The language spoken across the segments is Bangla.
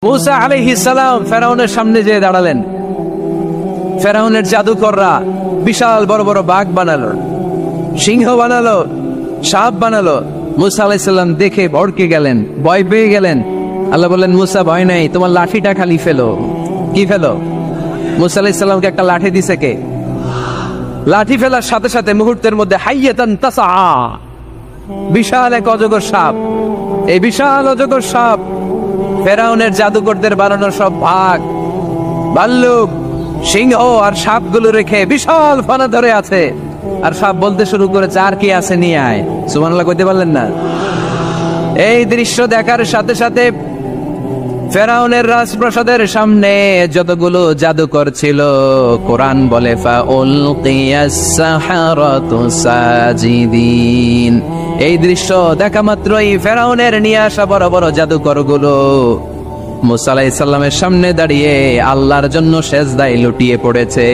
মুসা আলাইহিস সালাম ফেরাউনের সামনে যেয়ে দাঁড়ালেন। ফেরাউনের জাদুকররা বিশাল বড় বড় বাঘ বানালো, সিংহ বানালো, সাপ বানালো। মুসা আলাইহিস সালাম দেখে ভড়কে গেলেন, ভয় পেয়ে গেলেন। আল্লাহ বললেন, মুসা ভয় নাই, তোমার লাঠিটা খালি ফেলো। কি ফেলো? মুসা আলাইহিস সালামকে একটা লাঠি দিছে কে? লাঠি ফেলার সাথে সাথে মুহূর্তের মধ্যে হাইয়াতান তাসআ, বিশাল এক অজগর সাপ। এই বিশাল অজগর সাপ ফেরাউনের জাদুকরদের বানানো সব বাঘ, ভাল্লুক, সিংহ আর সাপগুলো রেখে বিশাল ফানা ধরে আছে। আর সাপ বলতে শুরু করেছে, আর কি আছে নিয়ে আয়। সুবহানাল্লাহ কইতে পারলেন না? এই দৃশ্য দেখার সাথে সাথে ফেরাউনের রাজপ্রাসাদের সামনে যতগুলো জাদুকর ছিল, কোরআন বলে ফাউলকিয়াস সাহারাতু সাজিদিন। এই দৃশ্য দেখা মাত্রই ফেরাউনের নিয়ে আসা বড় বড় জাদুকর গুলো মুসা আলাইহিস সালামের সামনে দাঁড়িয়ে আল্লাহর জন্য সেজদায় লুটিয়ে পড়েছে।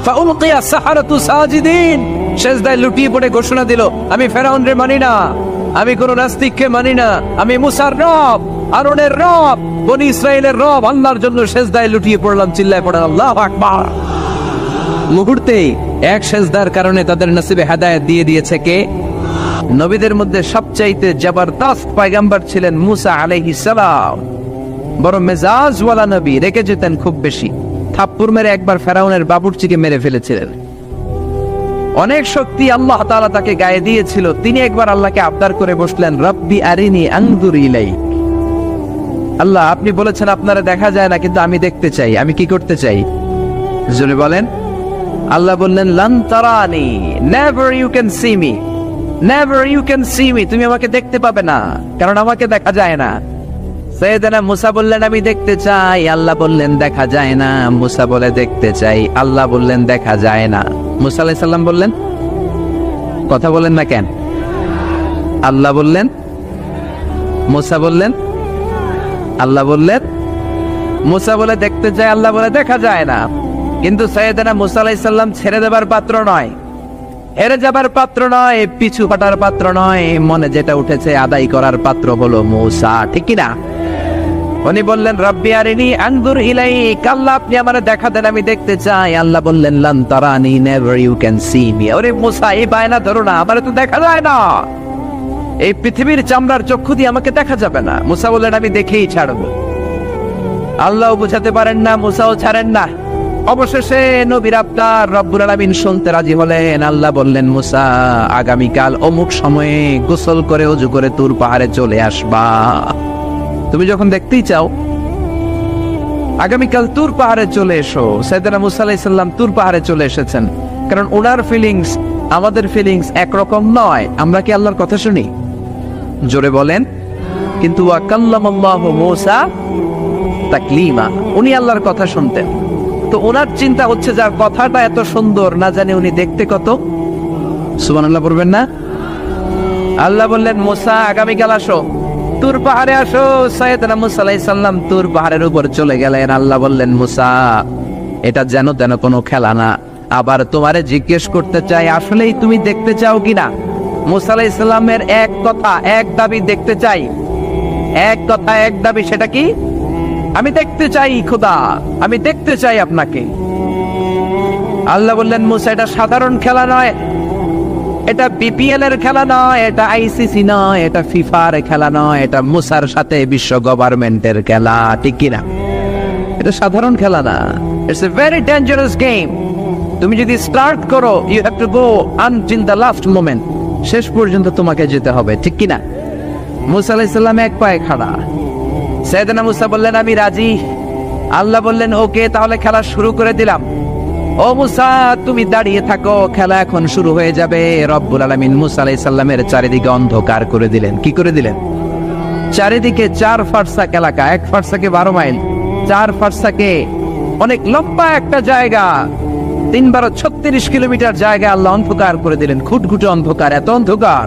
ফাউলকিয়াস সাহারাতু সাজিদিন, সেজদায় লুটিয়ে পড়ে ঘোষণা দিল, আমি ফেরাউনরে মানি না, আমি কোন নাস্তিককে মানি না, আমি মুসার রব, আরনের রব, বনি ইসরাইলের রব, আল্লাহর জন্য সেজদায় লুটিয়ে পড়লাম। চিল্লায় পড়েন আল্লাহু আকবার। মুহূর্তেই এক সেজদার কারণে তাদের নসিবে হেদায়েত দিয়ে দিয়েছে কে? নবীদের মধ্যে সবচাইতে জবরদস্ত পয়গম্বর ছিলেন মুসা আলাইহিস সালাম। বড় মেজাজওয়ালা নবী, রেখে যেতেন খুব বেশি। থাপ্পড় মেরে একবার ফেরাউনের বাবুর্চিকে মেরে ফেলেছিলেন। অনেক শক্তি আল্লাহ তাআলা তাকে গায়ে দিয়েছিল। তিনি একবার আল্লাহকে আবদার করে বসলেন, রব্বি আরিনি আনজুর ইলাইক। আল্লাহ, আপনি বলেছেন আপনারা দেখা যায় না, কিন্তু আমি দেখতে চাই। আমি কি করতে চাই? জোরে বলেন। আল্লাহ বললেন, লান তারানি, never you can see me, never you can see me. তুমি আমাকে দেখতে পাবে না, কারণ আমাকে দেখা যায় না। সাইয়েদনা মুসা বললেন, আমি দেখতে চাই। আল্লাহ বললেন, দেখা যায় না। মুসা বলে, দেখতে চাই। আল্লাহ বললেন, দেখা যায় না। মুসা আলাইহিস সালাম বললেন, কথা বলেন না কেন? আল্লাহ বললেন, মুসা বললেন, আল্লাহ বললেন। মুসা বলে দেখতে চাই, আল্লাহ বলে দেখা যায় না। কিন্তু সাইয়েদনা মুসা আলাইহিস সালাম ছেড়ে দেবার পাত্র নয়, হেরে যাবার পাত্র নয়, পিছু হটার পাত্র নয়। মনে যেটা উঠেছে আদায় করার পাত্র হলো মুসা, ঠিক কি না? উনি বললেন, রব্বি আরিনি আনজুর ইলাইক। আল্লাহ, আপনি আমারে দেখা দেন, আমি দেখতে চাই। আল্লাহ বললেন, লান তারানি, never you can see me. ওরে মুসা, এই বায়না ধরো না, আমারে তো দেখা যায় না। এই পৃথিবীর চামড়ার চক্ষু দিয়ে আমাকে দেখা যাবে না। মুসা বললেন, আমি দেখেই ছাড়বো। আল্লাহ বুঝাতে পারেন না, মুসাও ছাড়েন না। অবশেষে নবীর আবদার রব্বুল আলামিন শুনতে রাজি হলেন। আল্লাহ বললেন, মুসা, আগামীকাল অমুক সময়ে গোসল করে ওযু করে তুর পাহাড়ে চলে আসবা। তুমি যখন দেখতেই চাও, আগামীকাল তুর পাহাড়ে চলে এসো। সাইয়েদনা মুসা আলাইহিস সালাম তুর পাহাড়ে চলে এসেছেন, কারণ ওনার ফিলিংস আমাদের ফিলিংস একরকম নয়। আমরা কি আল্লাহর কথা শুনি? জোরে বলেন। কিন্তু ওয়া কাল্লামাল্লাহু মুসা তাকলিমা, উনি আল্লাহর কথা শুনতেন। তো ওনার চিন্তা হচ্ছে, যার কথাটা এত সুন্দর, না জানে উনি দেখতে কত। সুবহানাল্লাহ পড়বেন না? আল্লাহ বললেন, মুসা, আগামীকাল আসো, তুর পাহাড়ে আসো। সাইয়েদনা মুসা আলাইহিস সালাম তুর পাহাড়ের উপর চলে গেলেন। আল্লাহ বললেন, মুসা, এটা যেন তেন কোনো খেলা না। আবার তোমারে জিজ্ঞেস করতে চাই, আসলেই তুমি দেখতে চাও কিনা? মুসা আলাইহিস সালামের এক কথা এক দাবি, দেখতে চাই। এক কথা এক দাবি, সেটা কি? আমি দেখতে চাই খোদা, আমি দেখতে চাই আপনাকে। আল্লাহ বললেন, মুসা, এটা সাধারণ খেলা নয়, এটা বিপিএল এর খেলা নয়, এটা আইসিসি নয়, এটা ফিফার খেলা নয়, এটা মুসার সাথে বিশ্ব গভর্নমেন্টের খেলা, ঠিক কিনা? এটা সাধারণ খেলা না। It's a very dangerous game. তুমি যদি স্টার্ট করো, you have to go until the last moment. শেষ পর্যন্ত তোমাকে যেতে হবে, ঠিক কিনা? মুসা আলাইহিস সালাম এক পায়ে খাড়া। সাইয়েদনা মুসা বললেন, আমি রাজি। আল্লাহ বললেন, ওকে, তাহলে খেলা শুরু করে দিলাম। ও মুসা, তুমি দাঁড়িয়ে থাকো, খেলা এখন শুরু হয়ে যাবে। রব্বুল আলামিন মুসা আলাইহিস সালামের চারিদিকে অন্ধকার করে দিলেন। কি করে দিলেন? চারিদিকে 4 ফারসাক এলাকা, 1 ফারসাকে 12 মাইল, 4 ফারসাকে অনেক লম্বা একটা জায়গা, 3 × 36 কিলোমিটার জায়গা আল্লাহ অন্ধকার করে দিলেন। খুটখুটে অন্ধকার, এত অন্ধকার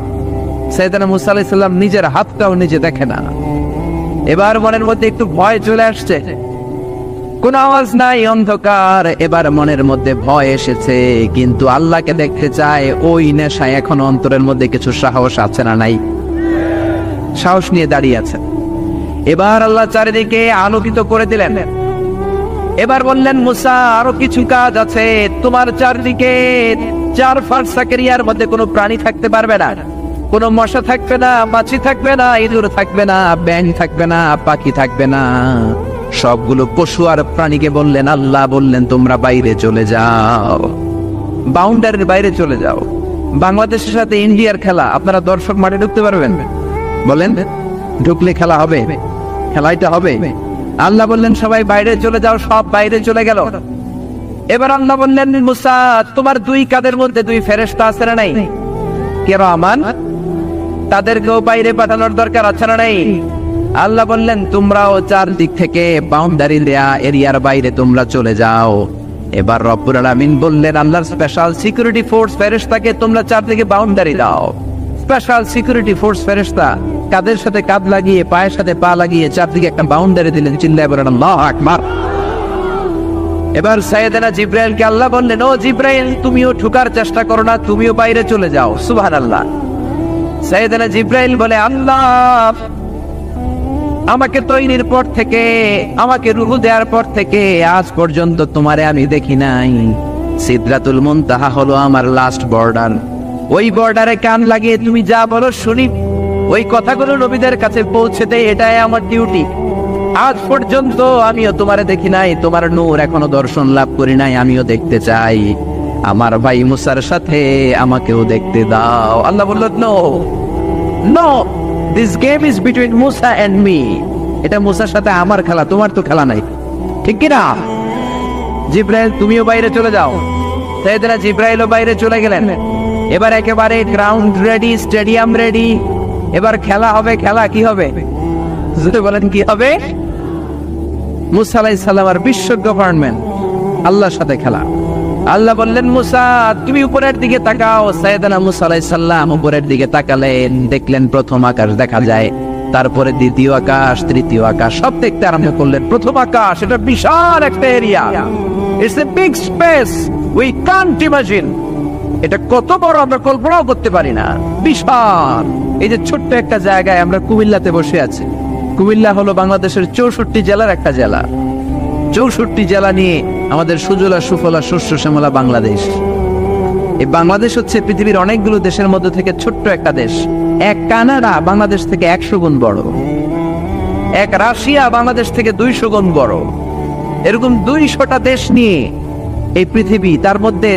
সাইয়েদনা মুসা আলাইহিস সালাম নিজের হাতটাও নিজে দেখে না। এবার মনের মধ্যে একটু ভয় চলে আসছে। কোন আওয়াজ নাই, অন্ধকার। এবার মনের মধ্যে ভয় এসেছে, কিন্তু আল্লাহকে দেখতে চায়। ওই নেশায় এখন অন্তরের মধ্যে কিছু সাহস আছে না নাই? সাহস নিয়ে দাঁড়িয়ে আছেন। এবার আল্লাহ চারিদিকে আলোকিত করে দিলেন। এবার বললেন, মুসা আরো কিছু কাজ আছে, তোমার চারদিকে 4 ফারসাক এরিয়ার মধ্যে কোনো প্রাণী থাকতে পারবে না, কোনো মশা থাকবে না, মাছি থাকবে না, ইঁদুর থাকবে না, ব্যাঙ থাকবে না, পাখি থাকবে না। সবগুলো পশু আর প্রাণীকে বললেন, আল্লাহ বললেন তোমরা বাইরে চলে যাও, বাউন্ডারির বাইরে চলে যাও। বাংলাদেশের সাথে ইন্ডিয়ার খেলা, আপনারা দর্শক মাঠে ঢুকতে পারবেন? বলেন, ঢুকলে খেলা হবে? খেলাইটা হবে? আল্লাহ বললেন সবাই বাইরে চলে যাও, সব বাইরে চলে গেল। এবার আল্লাহ বললেন, মুসা তোমার 2 কাঁধের মধ্যে 2 ফেরেশতা আছে না নাই? কিরামান, তাদেরকেও বাইরে পাঠানোর দরকার আছে না নাই? আল্লাহ বললেন তোমরাও 4 দিক থেকে বাউন্ডারি দেয়া এরিয়ার বাইরে তোমরা চলে যাও। এবার রব্বুল আলামিন বললেন, আল্লাহর স্পেশাল সিকিউরিটি ফোর্স ফেরেশতাকে তোমরা 4 দিকে বাউন্ডারি দাও। স্পেশাল সিকিউরিটি ফোর্স ফেরেশতা কাদের সাথে কাঁধ লাগিয়ে, পায়ের সাথে পা লাগিয়ে 4 দিকে একটা বাউন্ডারি দিলেন। চিল্লায়ে বলেন আল্লাহু আকবার। এবার সাইয়েদনা জিবরাইলকে আল্লাহ বললেন, ও জিবরাইল তুমিও ঢোকার চেষ্টা করো না, তুমিও বাইরে চলে যাও। সুবহানাল্লাহ। সাইয়েদনা জিবরাইল বলে, আল্লাহ আমাকে তৈরির পর থেকে, আমাকে রূহ দেওয়ার পর থেকে আজ পর্যন্ত তোমারে আমি দেখি নাই। সিদরাতুল মুনতাহা হলো আমার লাস্ট বর্ডার, ওই বর্ডারে কান লাগিয়ে তুমি যা বলো শুনি, ওই কথাগুলো নবীদের কাছে পৌঁছে দেয়, এটাই আমার ডিউটি। আজ পর্যন্ত আমিও তোমারে দেখি নাই, তোমার নূর এখনো দর্শন লাভ করি নাই, আমিও দেখতে চাই। আমার ভাই মুসার সাথে আমাকেও দেখতে দাও। আল্লাহ বলল, no no, this game is between Musa and me. এটা মুসার সাথে আমার খেলা, তোমার তো খেলা নাই, ঠিক কি না? জিবরাইল তুমিও বাইরে চলে যাও। সাইয়েদনা জিবরাইলও বাইরে চলে গেলেন। এবার একেবারে গ্রাউন্ড রেডি, স্টেডিয়াম রেডি। এবার খেলা হবে। খেলা কি হবে? যদি বলেন কি হবে? মুসা আলাইহিস সালাম আর বিশ্ব গভর্নমেন্ট, আল্লাহর সাথে খেলা। আল্লাহ বললেন, মুসা তুমি উপরের দিকে তাকাও। সাইয়েদনা মুসা আলাইহিস সালাম উপরের দিকে তাকালেন, দেখলেন প্রথম আকাশ দেখা যায়, তারপরে দ্বিতীয় আকাশ, তৃতীয় আকাশ, সব দেখতে আরম্ভ করলেন। প্রথম আকাশ, এটা বিশাল একটা area, it's a big space, we can't imagine. এটা কত বড় আমরা কল্পনাও করতে পারি না, বিশাল। এই যে ছোট্ট একটা জায়গায় আমরা কুমিল্লাতে বসে আছি। কুমিল্লা হলো বাংলাদেশের 64 জেলার একটা জেলা। 64 জেলা নিয়ে আমাদের সুজলা সুফলা শস্য শ্যামলা বাংলাদেশ। এই বাংলাদেশ হচ্ছে পৃথিবীর অনেকগুলো দেশের মধ্যে থেকে ছোট্ট একটা দেশ। এক কানাডা বাংলাদেশ থেকে 100 গুণ বড়, এক রাশিয়া বাংলাদেশ থেকে 200 গুণ বড়। এরকম 200টা দেশ নিয়ে এই পৃথিবী, তার মধ্যে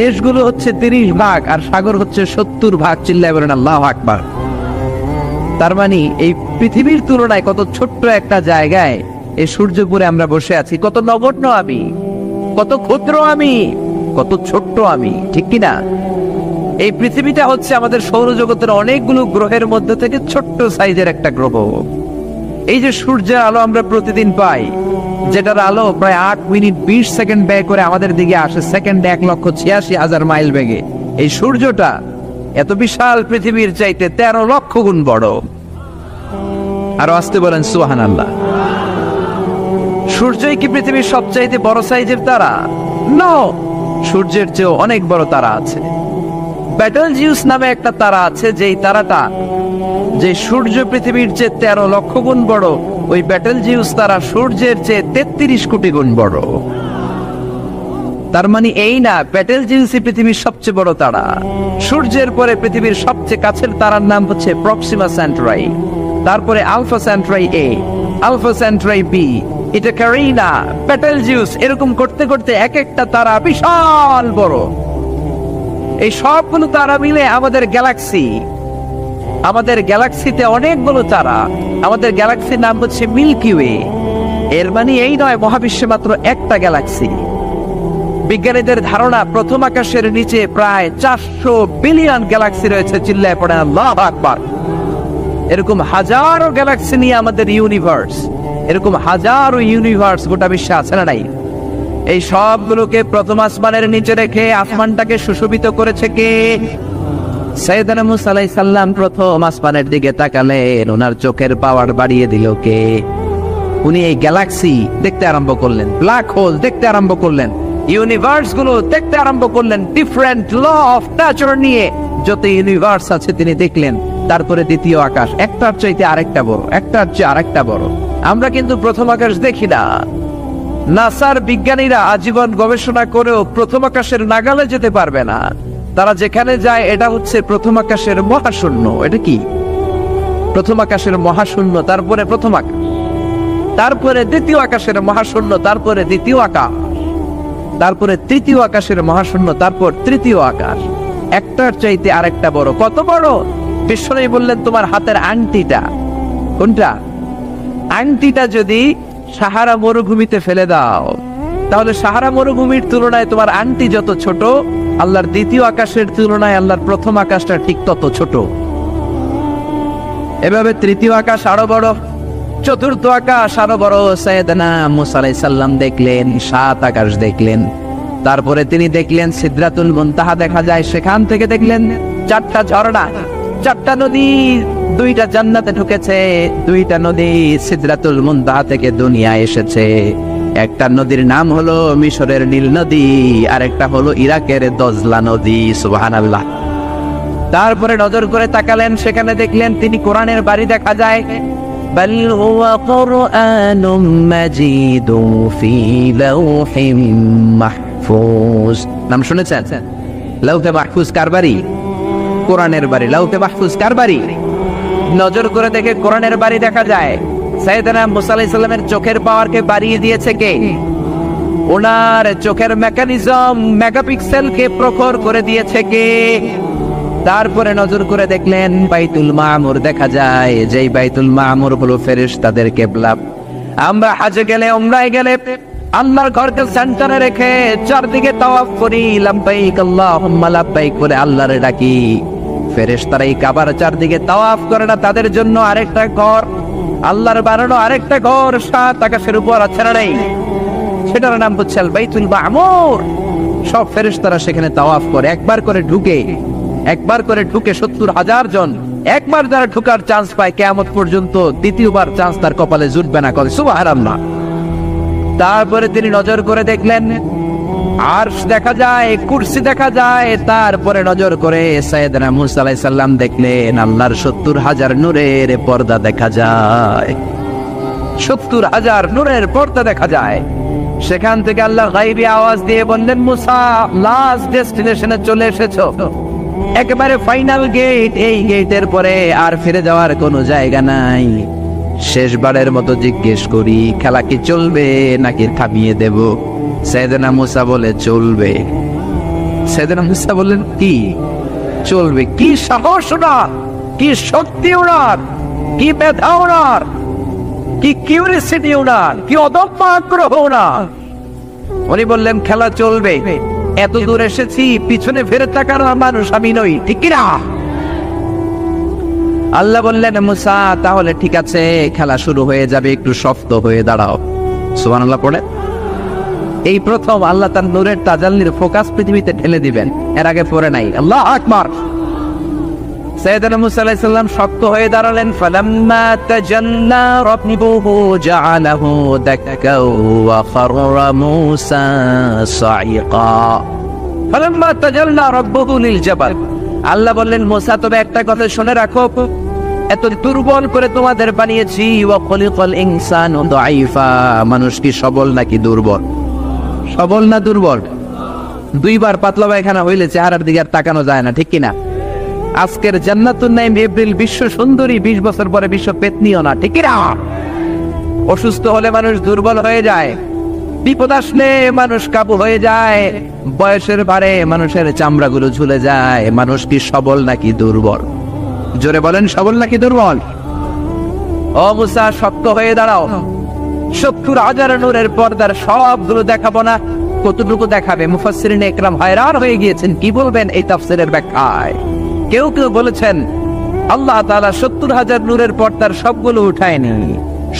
দেশগুলো হচ্ছে 30 ভাগ আর সাগর হচ্ছে 70 ভাগ। চিল্লায় বলেন আল্লাহু আকবার। তার মানে এই পৃথিবীর তুলনায় কত ছোট্ট একটা জায়গায় এই সূর্যপুরে আমরা বসে আছি। কত নগণ্য আমি, কত ক্ষুদ্র আমি, কত ছোট্ট আমি, ঠিক কিনা? এই পৃথিবীটা হচ্ছে আমাদের সৌরজগতের অনেকগুলো গ্রহের মধ্যে থেকে ছোট্ট সাইজের একটা গ্রহ। এই যে সূর্যের আলো আমরা প্রতিদিন পাই, যেটার আলো প্রায় 8 মিনিট 20 সেকেন্ড ব্যয় করে আমাদের দিকে আসে, সেকেন্ডে 1,86,000 মাইল বেগে। এই সূর্যটা এত বিশাল পৃথিবীর চাইতে 13 লক্ষ গুণ বড়। আর আসতে বলেন সুবহানাল্লাহ। সূর্যই কি পৃথিবীর সবচাইতে বড় সাইজের তারা? নো, সূর্যের চেয়েও অনেক বড় তারা আছে। ব্যাটেলজিউস নামে একটা তারা আছে, যেই তারাটা, যে সূর্য পৃথিবীর চেয়ে 13 লক্ষ গুণ বড়, ওই ব্যাটেলজিউস তারা সূর্যের চেয়ে 33 কোটি গুণ বড়। তার মানে এই না ব্যাটেলজিউসই পৃথিবীর সবচেয়ে বড় তারা। সূর্যের পরে পৃথিবীর সবচেয়ে কাছের তারার নাম হচ্ছে প্রক্সিমা সেন্টরাই, তারপরে আলফা সেন্টরাই এ, আলফা সেন্টরাই বি, এটা ক্যারিনা, ব্যাটেলজিউস, এরকম করতে করতে এক একটা তারা বিশাল বড়। এই সবগুলো তারা মিলে আমাদের গ্যালাক্সি। আমাদের গ্যালাক্সিতে অনেকগুলো তারা। আমাদের গ্যালাক্সির নাম হচ্ছে মিল্কি ওয়ে। এর মানে এই নয় মহাবিশ্বে মাত্র একটা গ্যালাক্সি। বিজ্ঞানীদের ধারণা প্রথম আকাশের নিচে প্রায় 400 বিলিয়ন গ্যালাক্সি রয়েছে। চিল্লায় পড়ে আল্লাহু আকবার। এরকম হাজারো গ্যালাক্সি নিয়ে আমাদের ইউনিভার্স, এরকম হাজারো ইউনিভার্স গোটা বিশ্বে আছে না নাই? এই সবগুলোকে প্রথম আসমানের নিচে রেখে আসমানটাকে সুশোভিত করেছে কে? সাইয়েদনা মুসা আলাইহিস সালাম প্রথম আসমানের দিকে তাকালেন, ওনার চোখের পাওয়ার বাড়িয়ে দিল কে? উনি এই গ্যালাক্সি দেখতে আরম্ভ করলেন, ব্ল্যাক হোল দেখতে আরম্ভ করলেন, ইউনিভার্স গুলো দেখতে আরম্ভ করলেন। ডিফারেন্ট ল অফ নেচার নিয়ে যত ইউনিভার্স আছে তিনি দেখলেন। তারপরে দ্বিতীয় আকাশ, একটার চাইতে আরেকটা বড়, একটার চেয়ে আরেকটা বড়। আমরা কিন্তু প্রথম আকাশ দেখি না। নাসার বিজ্ঞানীরা আজীবন গবেষণা করেও প্রথম আকাশের নাগালে যেতে পারবে না। তারা যেখানে যায় এটা হচ্ছে প্রথম আকাশের মহাশূন্য। এটা কি? প্রথম আকাশের মহাশূন্য, তারপরে প্রথম আকাশ, তারপরে দ্বিতীয় আকাশের মহাশূন্য, তারপরে দ্বিতীয় আকাশ, তারপরে তৃতীয় আকাশের মহাশূন্য, তারপর তৃতীয় আকাশ। একটার চাইতে আরেকটা বড়। কত বড়? বিশ্বনবী বললেন তোমার হাতের আংটিটা, কোনটা? আংটিটা যদি সাহারা মরুভূমিতে ফেলে দাও, তাহলে সাহারা মরুভূমির তুলনায় তোমার আংটি যত ছোট, আল্লাহর দ্বিতীয় আকাশের তুলনায় আল্লাহর প্রথম আকাশটা ঠিক তত ছোট। এভাবে তৃতীয় আকাশ আরো বড়, চতুর্থ আকাশ আরো বড়। সাইয়েদনা মুসা আলাইহিস সালাম দেখলেন 7 আকাশ দেখলেন। তারপরে তিনি দেখলেন সিদরাতুল মুনতাহা দেখা যায়, সেখান থেকে দেখলেন 4টা ঝর্ণা, 4টা নদী, 2টা জান্নাতে ঢুকেছে, 2টা নদী সিদরাতুল মুনতাহা থেকে দুনিয়ায় এসেছে। একটা নদীর নাম হলো মিশরের নীল নদী, আর একটা হলো ইরাকের দজলা নদী। সুবহানাল্লাহ। তারপরে নজর করে তাকালেন, সেখানে দেখলেন তিনি কোরআনের বাড়ি দেখা যায়। বাল হুয়া কুরআনুম মাজিদুন ফি লাওহিম মাহফুজ। নাম শুনেছেন? লাওহে মাহফুজ কার বাড়ি? কোরআনের বাড়ি। লাওহে মাহফুজ কার বাড়ি? নজর করে দেখে কোরআনের বাড়ি দেখা যায়। সাইয়েদনা মুসা আলাইহিস সালামের চোখের পাওয়ারকে বাড়িয়ে দিয়েছে কে? ওনার চোখের মেকানিজম, মেগাপিক্সেলকে প্রখর করে দিয়েছে কে? তারপরে নজর করে দেখলেন বাইতুল মামুর দেখা যায়, যেই বাইতুল মামুর হলো ফেরেশতাদের কিবলা। আমরা হজে গেলে, উমরায় গেলে আল্লাহর ঘরকে সেন্টারে রেখে চারদিকে তাওয়াফ করি, লাব্বাইক আল্লাহুম্মা লাব্বাইক করে আল্লাহরে ডাকি। ফেরেশতারা এই কাবার চারদিকে তাওয়াফ করে না, তাদের জন্য আরেকটা ঘর, আল্লাহর বানানো আরেকটা ঘর 7 আকাশের উপর আছে না নেই? সেটার নাম হচ্ছে আল বাইতুল মামুর। সব ফেরেশতারা সেখানে তাওয়াফ করে, একবার করে ঢুকে 70,000 জন। একবার যারা ঢোকার চান্স পায় কিয়ামত পর্যন্ত দ্বিতীয়বার চান্স তার কপালে জুটবে না। করে সুবহানাল্লাহ। তারপরে তিনি নজর করে দেখলেন আরশ দেখা যায়, কুরসি দেখা যায়। তারপরে নজর করে সাইয়েদনা মুসা আলাইহিস সালাম দেখলেন আল্লাহর 70,000 নূরের পর্দা দেখা যায়। 70,000 নূরের পর্দা দেখা যায়। সেখান থেকে আল্লাহ গায়বী আওয়াজ দিয়ে বললেন, মুসা লাস্ট ডেস্টিনেশনে চলে এসেছো, একেবারে ফাইনাল গেট। এই গেটের পরে আর ফিরে যাওয়ার কোনো জায়গা নাই। শেষবারের মতো জিজ্ঞেস করি, খেলা কি চলবে নাকি থামিয়ে দেব? সাইয়েদনা মুসা বলে চলবে। সাইয়েদনা মুসা বললেন কি চলবে? কি সাহস ওনার, কি শক্তি ওনার, কি মেধা ওনার, কি কিউরিসিটি ওনার, কি অদম্য আগ্রহ ওনার। উনি বললেন খেলা চলবে। এত দূর এসেছি, পিছনে ফিরে তাকার মানুষ আমি নই, ঠিক কিনা? আল্লাহ বললেন মুসা তাহলে ঠিক আছে, খেলা শুরু হয়ে যাবে, একটু শক্ত হয়ে দাঁড়াও। সুবহানাল্লাহ পড়ে। এই প্রথম আল্লাহ তার নূরের তাজাল্লির ফোকাস পৃথিবীতে ঠেলে দিবেন, এর আগে পড়ে নাই। আল্লাহু আকবার। সাইয়েদনা মুসা আলাইহিস সালাম শক্ত হয়ে দাঁড়ালেন। ফালাম্মা তাজাল্লা রাব্বুহু জাআলাহু দাক্কাও ওয়া খাররা মুসা সাইকা। ফালাম্মা তাজাল্লা রাব্বুহু লিল জাবাল। আল্লাহ বললেন মুসা তবে একটা কথা শুনে রাখো, এত দুর্বল করে তোমাদের বানিয়েছি। ওয়া খলিকাল ইনসানু দাঈফা। মানুষ কি সবল নাকি দুর্বল? সবল না দুর্বল? 2বার পাতলা পায়খানা হইলে চেহারার দিকে আর তাকানো যায় না, ঠিক কিনা? আজকের জান্নাতুন নাইম এপ্রিল বিশ্ব সুন্দরী, 20 বছর পরে বিশ্ব পেতনিও না, ঠিক কিনা? অসুস্থ হলে মানুষ দুর্বল হয়ে যায়, বিপদ আসলে মানুষ কাবু হয়ে যায়, বয়সের ভারে মানুষের চামড়াগুলো ঝুলে যায়। মানুষ কি সবল নাকি দুর্বল? জোরে বলেন, সবল নাকি দুর্বল? ও মুসা শক্ত হয়ে দাঁড়াও। 70,000 নূরের পর্দার সবগুলো দেখাবো না, কতটুকু দেখাবে? মুফাসসিরিন ইকরাম hayran হয়ে গিয়েছেন, কি বলবেন এই তাফসীরের ব্যাখ্যায়? কেউ কেউ বলেছেন আল্লাহ তাআলা 70,000 নূরের পর্দার সবগুলো উঠায়নি।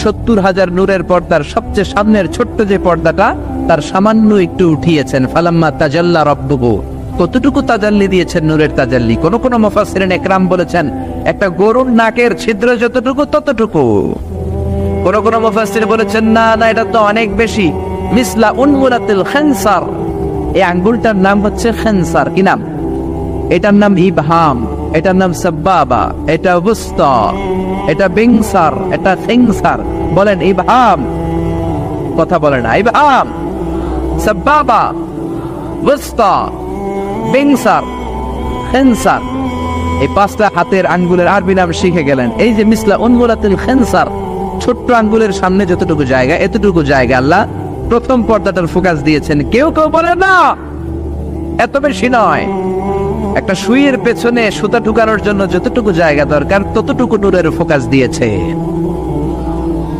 70,000 নূরের পর্দার সবচেয়ে সামনের ছোট্ট যে পর্দাটা, তার সামান্য একটু উঠিয়েছেন। ফালাম্মা তাজাল্লা রাব্বুহু। কতটুকু তাজাল্লি দিয়েছেন নূরের তাজাল্লি? কোন কোন মুফাসসিরিন ইকরাম বলেছেন একটা গরুর নাকের ছিদ্র যতটুকু ততটুকু। কোন কোন মুফাসসির বলেছেন না না, এটা তো অনেক বেশি। মিসলা উনমুলাতিল খানসার। এই আঙ্গুলটার নাম হচ্ছে খানসার। কি নাম? এটার নাম ইবহাম। এটার নাম সাব্বাবা, এটা বুস্তা, এটা বিংসার, এটা সিংসার। বলেন ইবহাম, কথা বলে না, ইবহাম, সাব্বাবা, বুস্তা, বিংসার, খিনসার। এই পাঁচটা হাতের আঙ্গুলের আরবি নাম শিখে গেলেন। এই যে মিসলা উনমুলাতুল খিনসার, ছোট্ট আঙ্গুলের সামনে যতটুকু জায়গা, এতটুকু জায়গা আল্লাহ প্রথম পর্দাটার ফোকাস দিয়েছেন। কেউ কেউ বলে না এত বেশি নয়, একটা সুইয়ের পেছনে সুতা ঢুকানোর জন্য যতটুকু জায়গা দরকার ততটুকু নূরের ফোকাস দিয়েছে।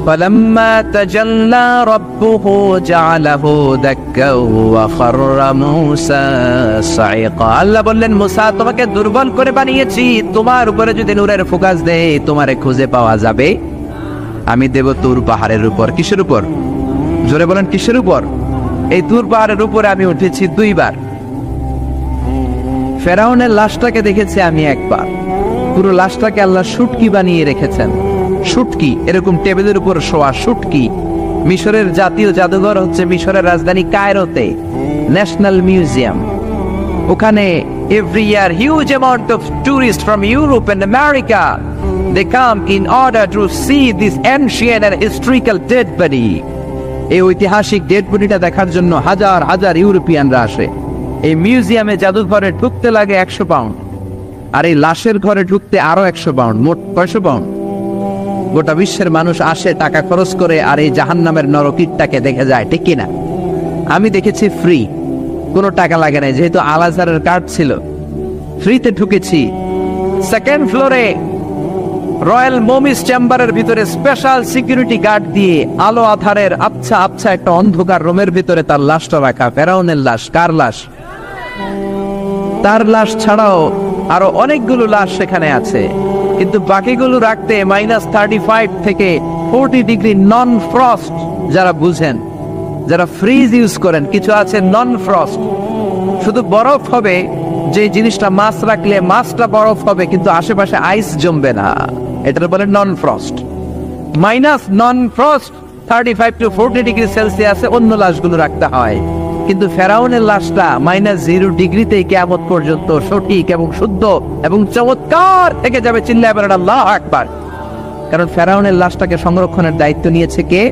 فَلَمَّا تَجَلَّى رَبُّهُ جَعَلَهُ دَكًّا وَخَرَّ مُوسَى صَعِقًا। আল্লাহ বললেন, মুসা তোমাকে দুর্বল করে বানিয়েছি, তোমার উপরে যদি নূরের ফোকাস দেই তোমারে খুঁজে পাওয়া যাবে। আমি দেব তুর পাহাড়ের উপর। কিসের উপর? জোরে বলেন, কিসের উপর? এই তুর পাহাড়ের উপরে আমি উঠেছি দুইবার। ফেরাউনের লাশটাকে দেখেছি আমি একবার। পুরো লাশটাকে আল্লাহ শুটকি বানিয়ে রেখেছেন। শুটকি, এরকম টেবিলের উপর শোয়া শুটকি। মিশরের জাতীয় জাদুঘর হচ্ছে মিশরের রাজধানী কায়রোতে, ন্যাশনাল মিউজিয়াম। ওখানে every year huge amount of tourist from Europe and America, they come in order to see this ancient and historical dead body. এই ঐতিহাসিক ডেড বডিটা দেখার জন্য হাজার হাজার ইউরোপিয়ানরা আসে। এই মিউজিয়ামে জাদুঘরে ঢুকতে লাগে 100 পাউন্ড, আর এই লাশের ঘরে ঢুকতে আরো 100 পাউন্ড, মোট 500 পাউন্ড। গোটা বিশ্বের মানুষ আসে টাকা খরচ করে, আর এই জাহান্নামের নরকীটটাকে দেখে যায়, ঠিক কিনা? আমি দেখেছি ফ্রি, কোনো টাকা লাগে না, যেহেতু আল আজহারের কার্ড ছিল, ফ্রিতে ঢুকেছি। সেকেন্ড ফ্লোরে রয়্যাল মমিস চেম্বারের ভিতরে স্পেশাল সিকিউরিটি গার্ড দিয়ে আলো আধারের আবছা আবছা একটা অন্ধকার রুমের ভিতরে তার লাশটা রাখা। ফেরাউনের লাশ। কার লাশ? তার লাশ ছাড়াও আরো অনেকগুলো লাশ সেখানে আছে, কিন্তু বাকিগুলো রাখতে -35 থেকে 40 ডিগ্রি নন ফ্রস্ট। যারা বুঝেন, যারা ফ্রিজ ইউজ করেন, কিছু আছে নন ফ্রস্ট, শুধু বরফ হবে, যে জিনিসটা মাছ রাখলে মাছটা বরফ হবে কিন্তু আশেপাশে আইস জমবে না, এটা বলে non frost. Non frost 35 to 40 degree সেলসিয়াসে অন্য লাশগুলো রাখতে হয়, কিন্তু ফেরাউনের লাশটা -0 ডিগ্রিতে কিয়ামত পর্যন্ত সঠিক এবং শুদ্ধ এবং চমৎকার থেকে যাবে। চিল্লায়ে বলেন আল্লাহু আকবার। কারণ ফেরাউনের লাশটাকে সংরক্ষণের দায়িত্ব নিয়েছে কে?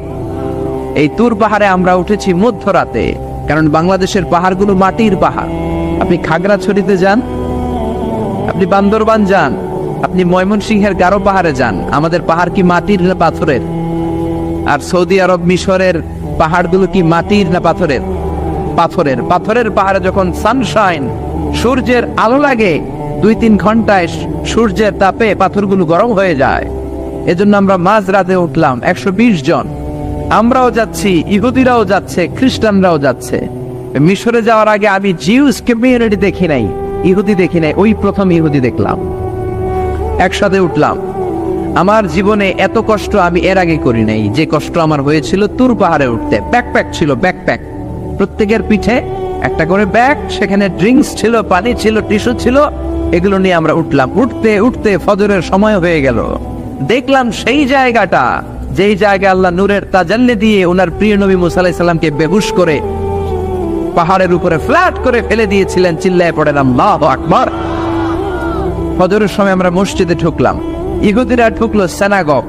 এই তুর পাহাড়ে আমরা উঠেছি মধ্যরাতে, কারণ বাংলাদেশের পাহাড়গুলো মাটির পাহাড়। আপনি খাগড়াছড়িতে যান, আপনি বান্দরবান যান, আপনি ময়মনসিংহের গারো পাহাড়ে যান, আমাদের পাহাড় কি মাটির না পাথরের? আর সৌদি আরব মিশরের পাহাড়গুলো কি মাটির না পাথরের? পাথরের। পাথরের পাহাড়ে যখন সানশাইন, সূর্যের আলো লাগে, 2-3 ঘন্টায় সূর্যের তাপে পাথরগুলো গরম হয়ে যায়। এজন্য আমরা মাঝ রাতে উঠলাম, 120 জন। আমরাও যাচ্ছি, ইহুদিরাও যাচ্ছে, খ্রিস্টানরাও যাচ্ছে। মিশরে যাওয়ার আগে আমি জিউস কমিউনিটি দেখি নাই, ইহুদি দেখি নাই, ওই প্রথম ইহুদি দেখলাম। একসাথে উঠলাম। আমার জীবনে এত কষ্ট আমি এর আগে করি নাই, যে কষ্ট আমার হয়েছিল তুর পাহাড়ে উঠতে। ব্যাকপ্যাক ছিল, ব্যাকপ্যাক, প্রত্যেকের পিঠে একটা করে ব্যাগ, সেখানে ড্রিঙ্কস ছিল, পানি ছিল, টিস্যু ছিল, এগুলো নিয়ে আমরা উঠলাম। উঠতে উঠতে ফজরের সময় হয়ে গেল। দেখলাম সেই জায়গাটা, যেই জায়গায় আল্লাহ নূরের তাজাল্লি দিয়ে ওনার প্রিয় নবী মুসা আলাইহিস সালামকে বেহুশ করে পাহাড়ের উপরে ফ্ল্যাট করে ফেলে দিয়েছিলেন। চিল্লায়ে পড়েন আল্লাহু আকবার। ফজরের সময় আমরা মসজিদে ঢুকলাম। ইহুদিরা ঢুকলো সিনাগগ,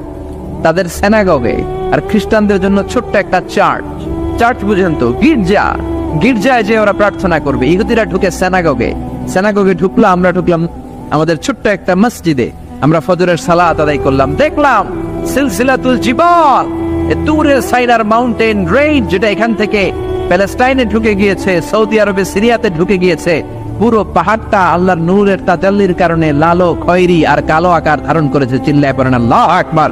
তাদের সিনাগগে, আর খ্রিস্টানদের জন্য ছোট্ট একটা চার্চ। চার্চ বুঝেন তো? গির্জা। গির্জায় যে ওরা প্রার্থনা করবে। ইহুদিরা ঢুকে সিনাগগে। সিনাগগে ঢুকলো, আমরা ঢুকলাম আমাদের ছোট্ট একটা মসজিদে। আমরা ফজরের সালাত আদায় করলাম। দেখলাম সিলসিলাতুল জিবাল, তুরের সাইনার মাউন্টেন রেঞ্জ, যেটা এখান থেকে প্যালেস্টাইনে ঢুকে গিয়েছে, সৌদি আরবে, সিরিয়াতে ঢুকে গিয়েছে। পুরো পাহাড়টা আল্লাহর নূরের তাজাল্লির কারণে লালো, খয়েরি আর কালো আকার ধারণ করেছে। চিল্লায়ে পড়েন আল্লাহু আকবার।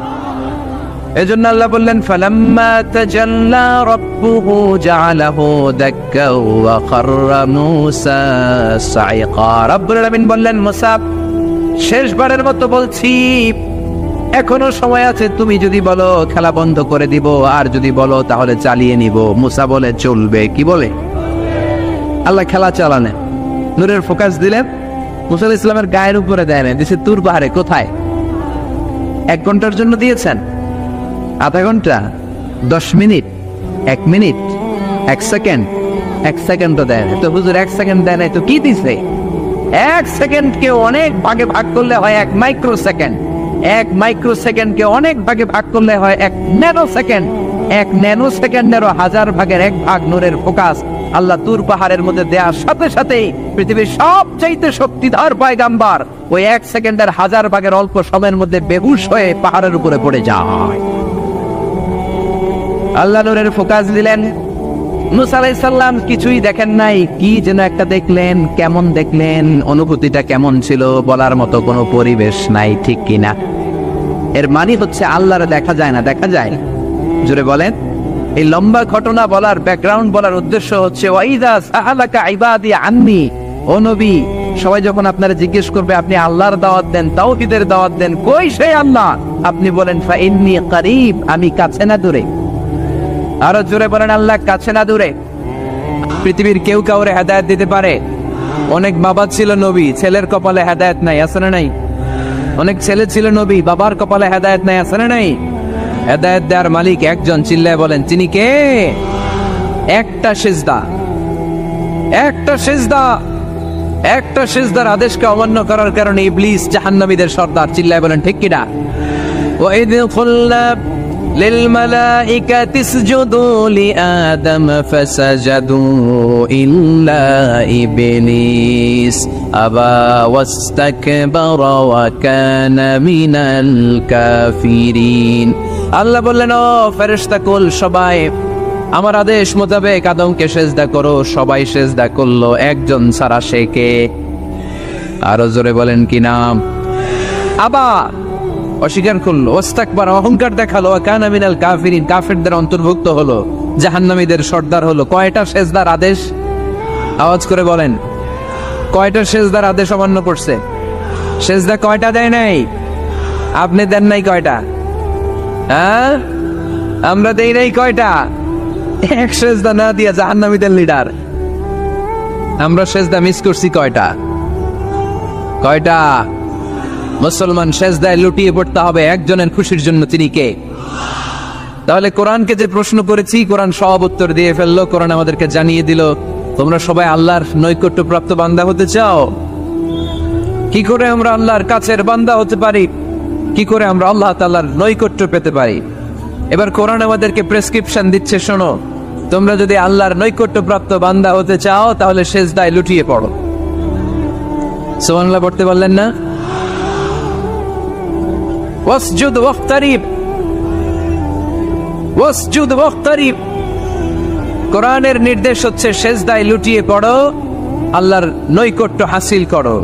এজন্য আল্লাহ বললেন, ফালাম্মা তাজাল্লা রাব্বুহু জাআলাহু দাক্কা ওয়া খাররা মূসা সাইকা। রব্বুল আলামিন বললেন, মুসা, শেষবারের মতো বলছি, এখনো সময় আছে, তুমি যদি বলো খেলা বন্ধ করে দিব, আর যদি বলো তাহলে চালিয়ে নিব। মুসা বলে চলবে। কি বলে? আল্লাহ খেলা চালানে, নূরের ফোকাস দিলেন। মুসা আলাইহিস সালামের গায়ের উপরে দেয় না, দিছে তুর পাহাড়ে। কোথায়? 1 ঘন্টার জন্য দিয়েছেন? আধা ঘন্টা? 10 মিনিট? 1 মিনিট? 1 সেকেন্ড? 1 সেকেন্ডও দেয় না। তো হুজুর 1 সেকেন্ড দেয় নাই তো কি দিছে? এক সেকেন্ডকে অনেক ভাগে ভাগ করলে হয় 1 মাইক্রো সেকেন্ড, 1 মাইক্রো সেকেন্ডকে অনেক ভাগে ভাগ করলে হয় 1 ন্যানো সেকেন্ড, 1 ন্যানো সেকেন্ডেরও 1000 ভাগের 1 ভাগ নূরের ফোকাস আল্লাহ তুর পাহাড়ের মধ্যে দেওয়ার সাথে সাথেই পৃথিবীর সবচাইতে শক্তিধর পয়গাম্বার ওই 1 সেকেন্ডের 1000 ভাগের অল্প সময়ের মধ্যে বেহুশ হয়ে পাহাড়ের উপরে পড়ে যায়। আল্লাহ নূরের ফোকাস দিলেন। মুসা আলাইহিস সালাম কিছুই দেখেন নাই, কি যেন একটা দেখলেন। কেমন দেখলেন, অনুভূতিটা কেমন ছিল বলার মতো কোনো পরিবেশ নাই, ঠিক কিনা? এর মানে হচ্ছে আল্লাহরে দেখা যায় না, দেখা যায়? জোরে বলেন। এই লম্বা ঘটনা বলার, ব্যাকগ্রাউন্ড বলার উদ্দেশ্য হচ্ছে ওয়াইদা সাআলাকা ইবাদি আন্নি, ও নবী, সবাই যখন আপনারা জিজ্ঞেস করবে আপনি আল্লাহর দাওয়াত দেন, তাওহীদের দাওয়াত দেন, কই সেই আল্লাহ? আপনি বলেন ফা ইন্নী করিব, আমি কাছে না দূরে। আরো জোরে বলেন আল্লাহ কাছে না দূরে। পৃথিবীর কেউ কাউরে হেদায়েত দিতে পারে? অনেক বাবা ছিল নবী, ছেলের কপালে হেদায়েত নাই, আছে না নাই? অনেক ছেলে ছিল নবী, বাবার কপালে হেদায়েত নাই, আছে না নাই? হেদায়েত দেওয়ার মালিক একজন, চিল্লায় বলেন তিনি কে? একটা সিজদা, একটা সিজদা, একটা সিজদার আদেশকে অমান্য করার কারণে ইবলিস জাহান্নামীদের সর্দার, চিল্লায় বলেন ঠিক কিনা? ওয়াইদ কুল্লা للملائكة اسجدوا لآدم فسجدوا إلا إبليس أبى واستكبر وكان من الكافرين। আল্লাহ বললেন, ও ফেরেশতা কুল সবাই আমার আদেশ মোতাবেক আদমকে সিজদা করো। সবাই সিজদা করলো, একজন ছাড়া, সে কে? আরো জোরে বলেন কি নাম? আবার অস্বীকার করলো, ওয়াস্তাকবার, অহংকার দেখালো, কানা মিনাল কাফিরিন, কাফেরদের অন্তর্ভুক্ত হলো, জাহান্নামীদের সর্দার হলো। কয়টা সিজদার আদেশ? আওয়াজ করে বলেন, কয়টা সিজদার আদেশ অমান্য করছে? সিজদা কয়টা দেয় নাই? আপনি দেন নাই কয়টা? হ্যাঁ, আমরা দেই নাই কয়টা? এক সিজদা না দিয়া জাহান্নামীদের লিডার। আমরা সিজদা মিস করছি কয়টা? কয়টা? মুসলমান সেজদায় লুটিয়ে পড়তে হবে একজনের খুশির জন্য, তিনি কে? তাহলে কোরআনকে যে প্রশ্ন করেছি, কোরআন সব উত্তর দিয়ে ফেললো। কোরআন আমাদেরকে জানিয়ে দিল, তোমরা সবাই আল্লাহর নৈকট্য প্রাপ্ত বান্দা হতে চাও? কি করে আমরা আল্লাহর কাছের বান্দা হতে পারি? কি করে আমরা আল্লাহ তাআলার নৈকট্য পেতে পারি? এবার কোরআন আমাদেরকে প্রেসক্রিপশন দিচ্ছে, শোনো, তোমরা যদি আল্লাহর নৈকট্য প্রাপ্ত বান্দা হতে চাও তাহলে সেজদায় লুটিয়ে পড়ো। সুবহানাল্লাহ পড়তে পারলেন না? ওয়াসজুদ ওয়াক্তারিব, ওয়াসজুদ ওয়াক্তারিব। কোরআনের নির্দেশ হচ্ছে সেজদায় লুটিয়ে পড়ো, আল্লাহর নৈকট্য হাসিল করো।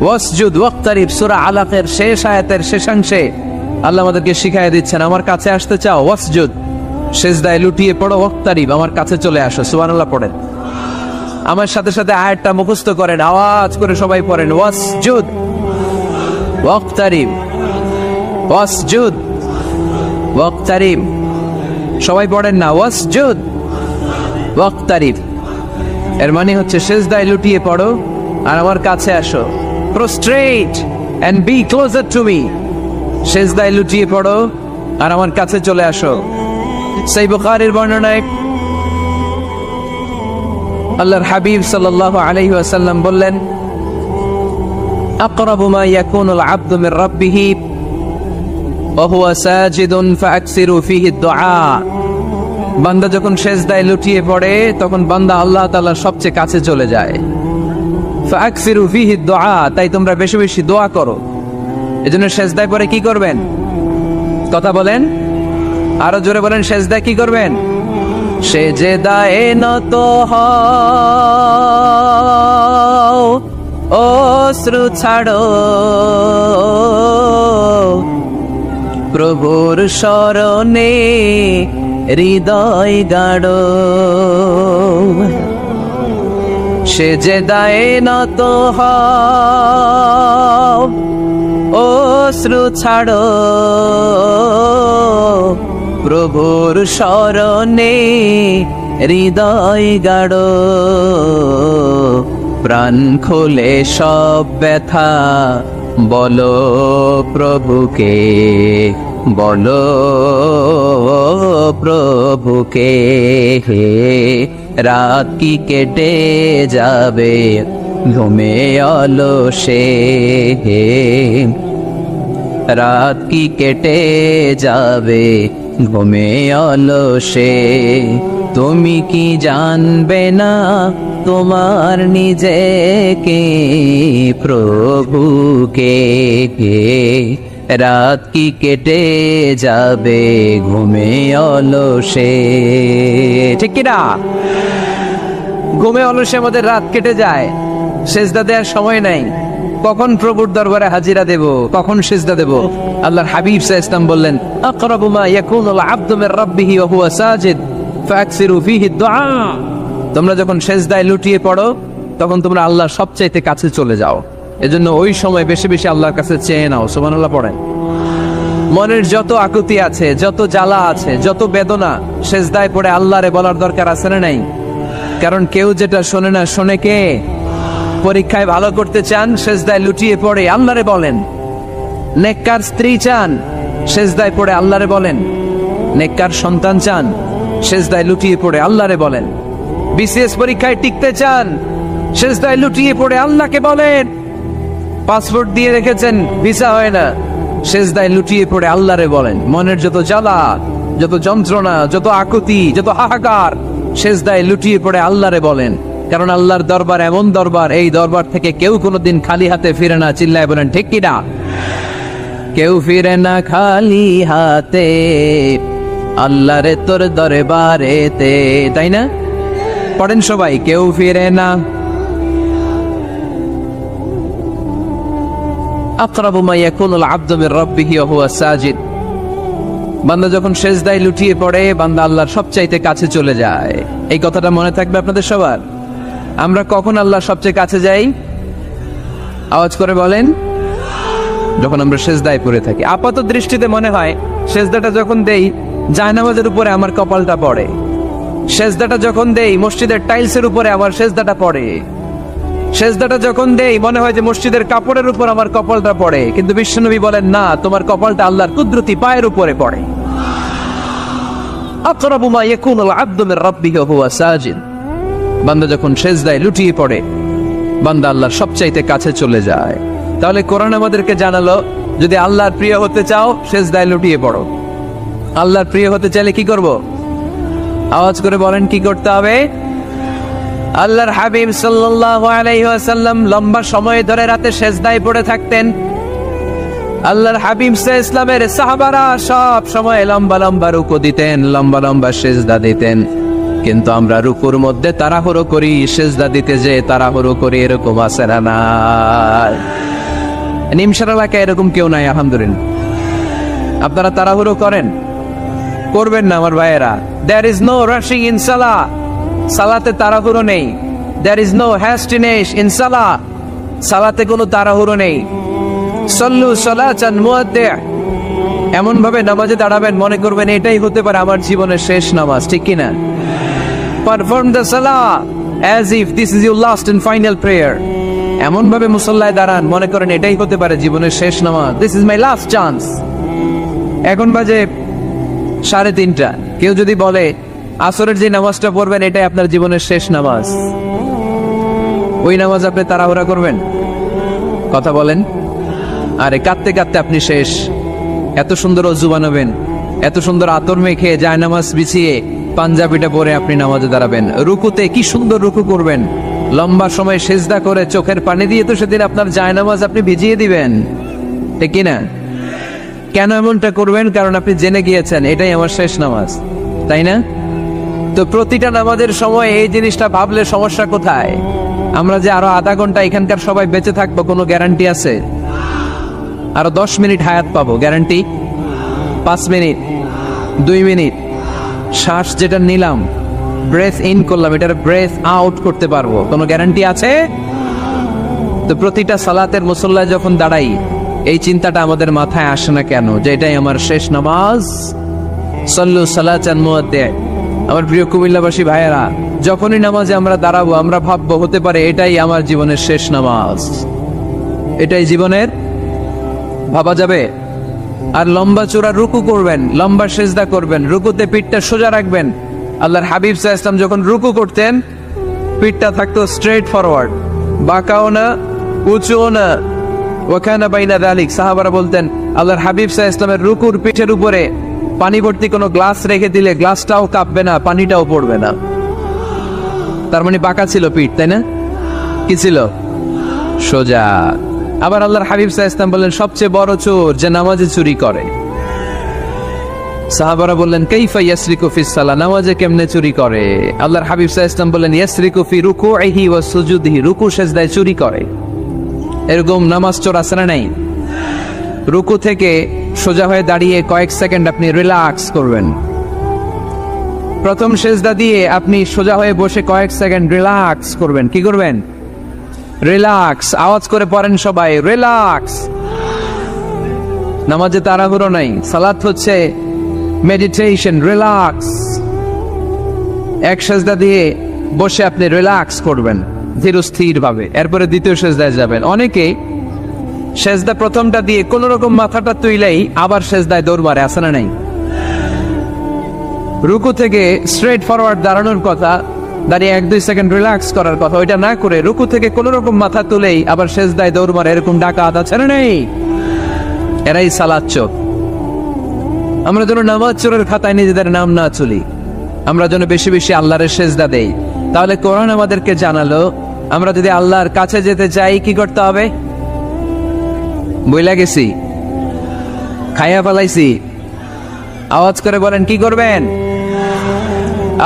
ওয়াসজুদ ওয়াক্তারিব, সূরা আলাকের শেষ আয়াতের শেষাংশে আল্লাহ আমাদেরকে শিখাইয়া দিচ্ছেন, আমার কাছে আসতে চাও, ওয়াসজুদ, সেজদায় লুটিয়ে পড়ো, ওয়াক্তারিব, আমার কাছে চলে আসো। সুবহানাল্লাহ পড়েন। আমার সাথে সাথে আয়াতটা মুখস্থ করেন, আওয়াজ করে সবাই পড়েন, ওয়াসজুদ ওয়াক্তারিব, ওয়াসজুদ ওয়াক্তারিব। সবাই পড়েন না, ওয়াসজুদ ওয়াক্তারিব। এর মানে হচ্ছে সিজদায় লুটিয়ে পড়ো আর আমার কাছে আসো। Prostrate and be closer to me. সিজদায় লুটিয়ে পড়ো আর আমার কাছে চলে আসো। সহিহ বুখারীর বর্ণনায় আল্লাহর হাবিব সাল্লাল্লাহু আলাইহি ওয়াসাল্লাম বললেন, আকরাবু মা ইয়াকুনুল আবদু মির রাব্বিহি ওয়া হুয়া সাজিদুন ফাআকসিরু ফীহি দুআ। বান্দা যখন সিজদায় লুটিয়ে পড়ে তখন বান্দা আল্লাহ তাআলার সবচেয়ে কাছে চলে যায়। ফাআকসিরু ফীহি দুআ, তাই তোমরা বেশি বেশি দোয়া করো। এজন্য সিজদায় পড়ে কি করবেন? কথা বলেন, আরো জোরে বলেন, সিজদায় কি করবেন? সেজদায়ে নত হও, অশ্রু ছাড়ো, প্রভুর শরণে হৃদয় গাড়ো। সেজদায়ে নত হও, অশ্রু ছাড়ো, প্রভুর শরণে হৃদয় গাড়ো। প্রাণ খুলে সব ব্যথা বলো প্রভুকে, বলো প্রভুকে। রাত কি কেটে যাবে ঘুমে অলসে, রাত কি কেটে যাবে ঘুমে অলসে। তুমি কি জানবে না তোমার নিজেকে প্রভুকে, রাত কি কেটে যাবে ঘুমে অলসে। ঠিক কিনা? ঘুমে অলসে আমাদের রাত কেটে যায়, সেজদা দেওয়ার সময় নাই। কখন প্রভুর দরবারে হাজিরা দেব, কখন সেজদা দেব? আল্লাহর হাবিব সাল্লাল্লাহু আলাইহি ওয়াসাল্লাম বললেন, আকরাবু মা ইয়াকুনুল আবদু মির রাব্বিহি ওয়া হুয়া সাজিদ ফাকসিরু ফীহি দুআ। তোমরা যখন সেজদায় লুটিয়ে পড়ো তখন তোমরা আল্লাহর সবচাইতে কাছে চলে যাও। এজন্য ওই সময় বেশি বেশি আল্লাহর কাছে চেয়ে নাও। সুবহানাল্লাহ পড়েন। মনের যত আকুতি আছে, যত জ্বালা আছে, যত বেদনা, সেজদায় পড়ে আল্লাহরে বলার দরকার আছে না নাই? কারণ কেউ যেটা শোনে না, শোনে কে? পরীক্ষায় ভালো করতে চান, সেজদায় লুটিয়ে পড়ে আল্লাহরে বলেন। নেককার স্ত্রী চান, সেজদায় পড়ে আল্লাহরে বলেন। নেককার সন্তান চান, সেজদায় লুটিয়ে পড়ে আল্লাহরে বলেন। বিসিএস পরীক্ষায় টিকতে চান, সেজদায় লুটিয়ে পড়ে আল্লাহকে বলেন। পাসপোর্ট দিয়ে রেখেছেন, ভিসা হয় না, সেজদায় লুটিয়ে পড়ে আল্লাহরে বলেন। মনের যত জ্বালা, যত যন্ত্রণা, যত আকুতি, যত হাহাকার, সেজদায় লুটিয়ে পড়ে আল্লাহরে বলেন। কারণ আল্লাহর দরবার এমন দরবার, এই দরবার থেকে কেউ কোনোদিন খালি হাতে ফিরে না। চিল্লায় বলেন ঠিক কিনা? কেউ ফিরে না খালি হাতে আল্লাহরে তোর দরবারেতে, তাই না? পড়েন সবাই, কেউ ফিরে না। আকরাবু মা ইয়াকুনুল আবদু মির রাব্বিহি ওয়া হুয়া সাজিদ। বান্দা যখন সেজদায় লুটিয়ে পড়ে, বান্দা আল্লাহর সবচাইতে কাছে চলে যায়। এই কথাটা মনে থাকবে আপনাদের সবার। আমরা কখন আল্লাহর সবচেয়ে কাছে যাই? আওয়াজ করে বলেন। যখন আমরা সেজদায় পড়ে থাকি। আপাত দৃষ্টিতে মনে হয় সেজদাটা যখন দেই জায়নামাজের উপরে আমার কপালটা পড়ে, সেজদাটা যখন দেই মসজিদের টাইলসের উপরে আমার সেজদাটা পড়ে, সেজদাটা যখন দেই মনে হয় যে মসজিদের কাপড়ের উপর আমার কপালটা পড়ে। কিন্তু বিশ্বনবী বলেন, না, তোমার কপালটা আল্লাহর কুদরতি পায়ের উপরে পড়ে। আকরাবু মা ইয়াকুনুল আবদু মির রাব্বিহি ওয়া হুয়া সাজিদ। বান্দা যখন সেজদায় লুটিয়ে পড়ে, বান্দা আল্লাহর সবচাইতে কাছে চলে যায়। তাহলে কোরআন আমাদেরকে জানালো, যদি আল্লাহর প্রিয় হতে চাও সেজদায় লুটিয়ে পড়ো। আল্লাহর প্রিয় হতে চাইলে কি করব? আওয়াজ করে বলেন, কি করতে হবে? আল্লাহর হাবিব সাল্লাল্লাহু আলাইহি ওয়াসাল্লাম লম্বা সময় ধরে রাতে সেজদায় পড়ে থাকতেন। আল্লাহর হাবিব সাল্লাল্লাহু আলাইহি ওয়াসাল্লামের সাহাবারা সব সময় লম্বা লম্বা রুকু দিতেন, লম্বা লম্বা সেজদা দিতেন। কিন্তু আমরা রুকুর মধ্যে তাড়াহুড়ো করি, সেজদা দিতে যে তাড়াহুড়ো করি, এরকম আছে না? নাই। নিমসার এলাকায় এরকম কেউ নাই আলহামদুলিল্লাহ। আপনারা তাড়াহুড়ো করেন? করবেন না আমার ভাইয়েরা। There is no rushing in salah. সালাতে তাড়াহুড়ো নেই। There is no hastiness in salah. সালাতে কোনো তাড়াহুড়ো নেই। সল্লু সালাতান মুআদ্দি'। এমন ভাবে নামাজে দাঁড়াবেন মনে করবেন এটাই হতে পারে আমার জীবনের শেষ নামাজ, ঠিক কি না? Perform the salah as if this is your last and final prayer. এমন ভাবে মুসল্লায় দাঁড়ান মনে করেন এটাই হতে পারে জীবনের শেষ নামাজ। This is my last chance. এখন বাজে 3:30। কেউ যদি বলে আসরের যে নামাজটা পড়বেন এটাই আপনার জীবনের শেষ নামাজ, ওই নামাজ আপনি তাড়াহুড়া করবেন? কথা বলেন। আরে কাঁদতে কাঁদতে আপনি শেষ। এত সুন্দর ওযু বানাবেন, এত সুন্দর আতর মেখে জায়নামাজ বিছিয়ে পাঞ্জাবিটা পরে আপনি নামাজে দাঁড়াবেন। রুকুতে কি সুন্দর রুকু করবেন, লম্বা সময় সেজদা করে চোখের পানি দিয়ে তো সেদিন আপনার জায়নামাজ আপনি ভিজিয়ে দিবেন, ঠিক কি না? কেন এমনটা করবেন? কারণ আপনি জেনে গিয়েছেন এটাই আমার শেষ নামাজ, তাই না? তো প্রতিটা নামাজের সময় এই জিনিসটা ভাবলে সমস্যা কোথায়? আমরা যে আরো আধা ঘন্টা এখানকার সবাই বেঁচে থাকবো কোনো গ্যারান্টি আছে? আরো 10 মিনিট হায়াত পাবো, গ্যারান্টি? 5 মিনিট, 2 মিনিট শ্বাস যেটা নিলাম, ব্রেথ ইন করলাম, এটার ব্রেথ আউট করতে পারবো, কোনো গ্যারান্টি আছে? তো প্রতিটা সালাতের মুসল্লায় যখন দাঁড়াই এই চিন্তাটা আমাদের মাথায় আসে না কেন যে এটাই আমার শেষ নামাজ? সল্লু সালাতান মুআদ্দি'। আমার প্রিয় কুমিল্লাবাসী ভাইয়েরা, যখনই নামাজে আমরা দাঁড়াবো আমরা ভাববো হতে পারে এটাই আমার জীবনের শেষ নামাজ, এটাই জীবনের, ভাবা যাবে? আর লম্বা চূড়া রুকু করবেন, লম্বা সেজদা করবেন, রুকুতে পিঠটা সোজা রাখবেন। আল্লাহর হাবিব সাল্লাল্লাহু আলাইহি ওয়াসাল্লাম যখন রুকু করতেন পিঠটা থাকতো স্ট্রেট ফরওয়ার্ড, বাঁকাও না, উঁচুও না, ওয়াকানা বাইনা যালিক। সাহাবারা বলতেন আল্লাহর হাবিব সাল্লাল্লাহু আলাইহি ওয়াসাল্লামের রুকুর পিঠের উপরে পানি ভর্তি কোনো গ্লাস রেখে দিলে গ্লাসটাও কাঁপবে না, পানিটাও পড়বে না। তার মানে বাঁকা ছিল পিঠ, তাই না? কি ছিল? সোজা। আবার আল্লাহর হাবিব সাল্লাল্লাহু আলাইহি ওয়াসাল্লাম বললেন সবচেয়ে বড় চোর যে নামাজে চুরি করে। সাহাবারা বললেন কাইফা ইয়াসরিকু ফিস সালাহ, নামাজে কেমনে চুরি করে? আল্লাহর হাবিব সাল্লাল্লাহু আলাইহি ওয়াসাল্লাম বললেন ইয়াসরিকু ফি রুকুইহি ওয়া সুজুদিহি, রুকু সিজদায় চুরি করে। এরকম নামাজ চোর আছে না নাই? রুকু থেকে সোজা হয়ে দাঁড়িয়ে কয়েক সেকেন্ড আপনি রিল্যাক্স করবেন। প্রথম সিজদা দিয়ে আপনি সোজা হয়ে বসে কয়েক সেকেন্ড রিল্যাক্স করবেন। কি করবেন? রিল্যাক্স। আওয়াজ করে পড়েন সবাই, রিল্যাক্স। নামাজে তাড়াহুড়ো নাই, সালাত হচ্ছে মেডিটেশন, রিল্যাক্স। এক সিজদা দিয়ে বসে আপনি রিল্যাক্স করবেন ধীর স্থির ভাবে, এরপরে দ্বিতীয় সিজদায় যাবেন। অনেকে সিজদা প্রথমটা দিয়ে কোন রকম মাথাটা তুইলেই আবার সিজদায় দৌড় মারে, আছে না নাই? রুকু থেকে স্ট্রেট ফরওয়ার্ড দাঁড়ানোর কথা, দাঁড়িয়ে 1-2 সেকেন্ড রিল্যাক্স করার কথা, ওইটা না করে রুকু থেকে কোন রকম মাথা তুলেই আবার সিজদায় দৌড় মারে, এরকম ডাকাত আছে না নাই? এরাই সালাত চোর। আমরা যেন নামাজ চোরের খাতায় নিজেদের নাম না চলি, আমরা যেন বেশি বেশি আল্লাহর সিজদা দেই। তাহলে কোরআন আমাদেরকে জানালো আমরা যদি আল্লাহর কাছে যেতে চাই কি করতে হবে? বইলা গেছি, খাইয়া ফেলাইছি, আওয়াজ করে বলেন কি করবেন?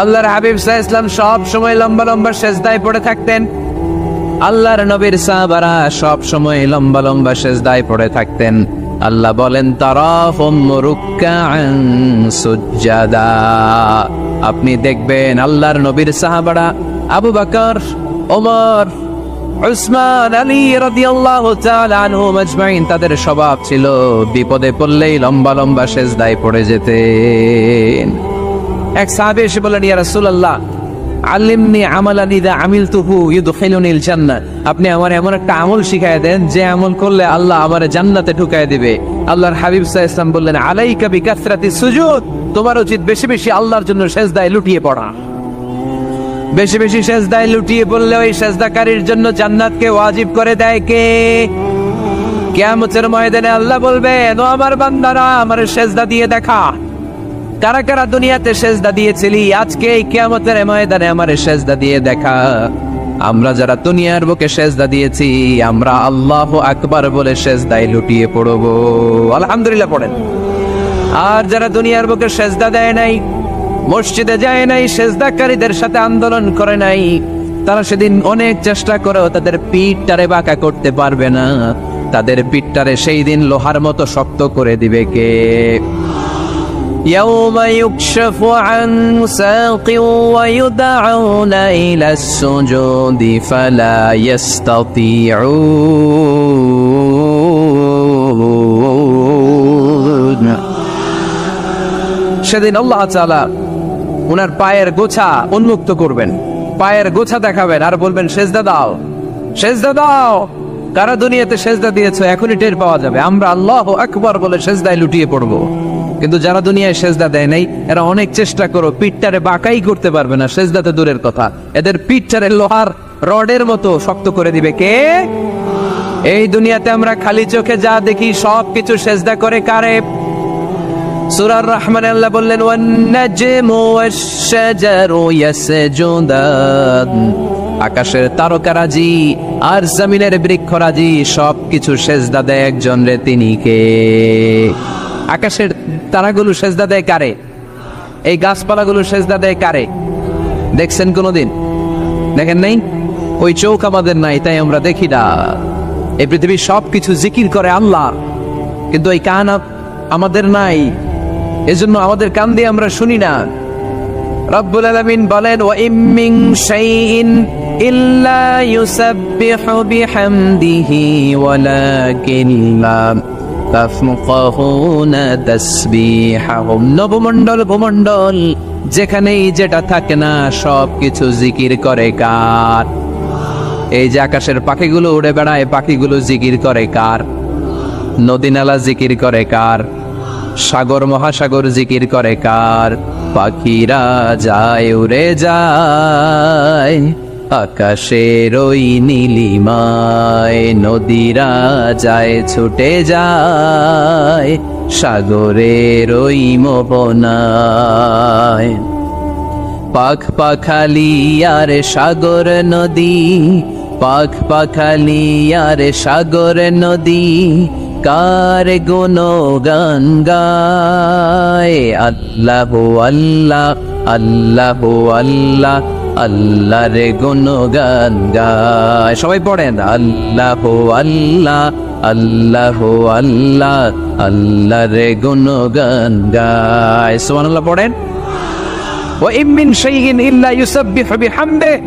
আল্লাহর হাবিব সাল্লাল্লাহু আলাইহি ওয়াসাল্লাম সব সময় লম্বা লম্বা সিজদায় পড়ে থাকতেন। আল্লাহর নবীর সাহাবারা সব সময় লম্বা লম্বা সিজদায় পড়ে থাকতেন। আল্লাহ বলেন তারাহুম রুকআন সুজদা, আপনি দেখবেন আল্লাহর নবীর সাহাবারা আবু বকর, ওমর, উসমান, আলী রাদিয়াল্লাহু তাআলা আনহুম আজমাইন, তাদের স্বভাব ছিল বিপদে পড়লেই লম্বা লম্বা সিজদায় পড়ে যেতেন। এক সাহাবী এসে বললেন ইয়া রাসূলুল্লাহ আল্লিমনি আমালান ইযা আমিলতুহু ইউদখিলুনিল জান্নাহ, আপনি আমার এমন একটা আমল শিখায় দেন যে আমল করলে আল্লাহ আমারে জান্নাতে ঢুকায় দিবে। আল্লাহর হাবিব সাল্লাল্লাহু আলাইহি ওয়াসাল্লাম বললেন আলাইকা বিকাসরাতিস সুজুদ, তোমার উচিত বেশি বেশি আল্লাহর জন্য সিজদায় লুটিয়ে পড়া। বেশি বেশি সিজদায় লুটিয়ে পড়লে ওই সিজদাকারীর জন্য জান্নাতকে ওয়াজিব করে দেয় কে? কিয়ামতের ময়দানে আল্লাহ বলবেন ও আমার বান্দারা আমারে সিজদা দিয়ে দেখা, কারা কারা দুনিয়াতে সিজদা দিয়েছিলি, আজকে এই কিয়ামতের ময়দানে আমারে সিজদা দিয়ে দেখা। আমরা যারা দুনিয়ার বুকে সিজদা দিয়েছি আমরা আল্লাহু আকবার বলে সিজদায় লুটিয়ে পড়ব, আলহামদুলিল্লাহ পড়েন। আর যারা দুনিয়ার বুকে সিজদা দেয় নাই, মসজিদে যায় নাই, সিজদাকারীদের সাথে আন্দোলন করে নাই, তারা সেদিন অনেক চেষ্টা করেও তাদের পিঠটারে বাঁকা করতে পারবে না। তাদের পিঠটারে সেই দিন লোহার মতো শক্ত করে দিবে কে? يوم يكشف عن ساق ويدعون إلى السجود فلا يستطيعون। সেদিন আল্লাহ তাআলা ওনার পায়ের গোছা উন্মুক্ত করবেন, পায়ের গোছা দেখাবেন আর বলবেন সিজদা দাও, সিজদা দাও। কারা দুনিয়াতে সিজদা দিয়েছো এখনই টের পাওয়া যাবে। আমরা আল্লাহু আকবার বলে সিজদায় লুটিয়ে পড়বো, কিন্তু যারা দুনিয়ায় সিজদা দেয় নাই এরা অনেক চেষ্টা করো পিঠটারে বাঁকাই করতে পারবে না, সিজদাতে দূরের কথা, এদের পিঠটারে লোহার রডের মতো শক্ত করে দিবে কে? এই দুনিয়াতে আমরা খালি চোখে যা দেখি সব কিছু সিজদা করে কারে? সূরা রহমানে আল্লাহ বললেন ওয়ান নাজমু ওয়াশ-শাজারু ইয়াসজুদান, আকাশের তারকারাজি আর জমিনের বৃক্ষরাজি সব কিছু সিজদা দেয় একজন রে, তিনি কে? আকাশের তারাগুলো সিজদা দেয় কারে? এই গাছপালাগুলো সিজদা দেয় কারে? দেখছেন কোনদিন? দেখেন নাই? ওই চোখ আমাদের নাই তাই আমরা দেখি না। এই পৃথিবীর সবকিছু জিকির করে আল্লাহ, কিন্তু ওই কান আমাদের নাই, এজন্য আমাদের কান দিয়ে আমরা শুনি না। রব্বুল আলামিন বলেন ওয়া ইম মিন শাইইন ইল্লা ইউসাব্বিহু বিহামদিহি ওয়ালাকিন লা তাফকাহুনা তাসবিহাহুম। নবমণ্ডল ভূমণ্ডল যেখানেই যেটা থাকে না সবকিছু জিকির করে কার? এই যে আকাশের পাখিগুলো উড়ে বেড়ায়, পাখিগুলো জিকির করে কার? নদী নালা জিকির করে কার? সাগর মহাসাগর জিকির করে কার? পাখিরা যায় উড়ে যায়, আকাশের ওই নীলিমায় নদীরা যায় ছুটে যায় সাগরের ওই মোহনায়। পাখ পাখালি আর সাগর নদী, পাখ পাখালি আর সাগর নদী, কার গুণগান গায়। আল্লাহ আল্লাহ আল্লাহ আল্লাহ আল্লাহর গুণগান গায়। সবাই পড়েন আল্লাহ আল্লাহ আল্লাহ আল্লাহ আল্লাহর গুণগান গায়। সুবহানাল্লাহ পড়েন। ওয়া ইম মিন শাইইন ইল্লা ইউসাব্বিহু বিহামদিহি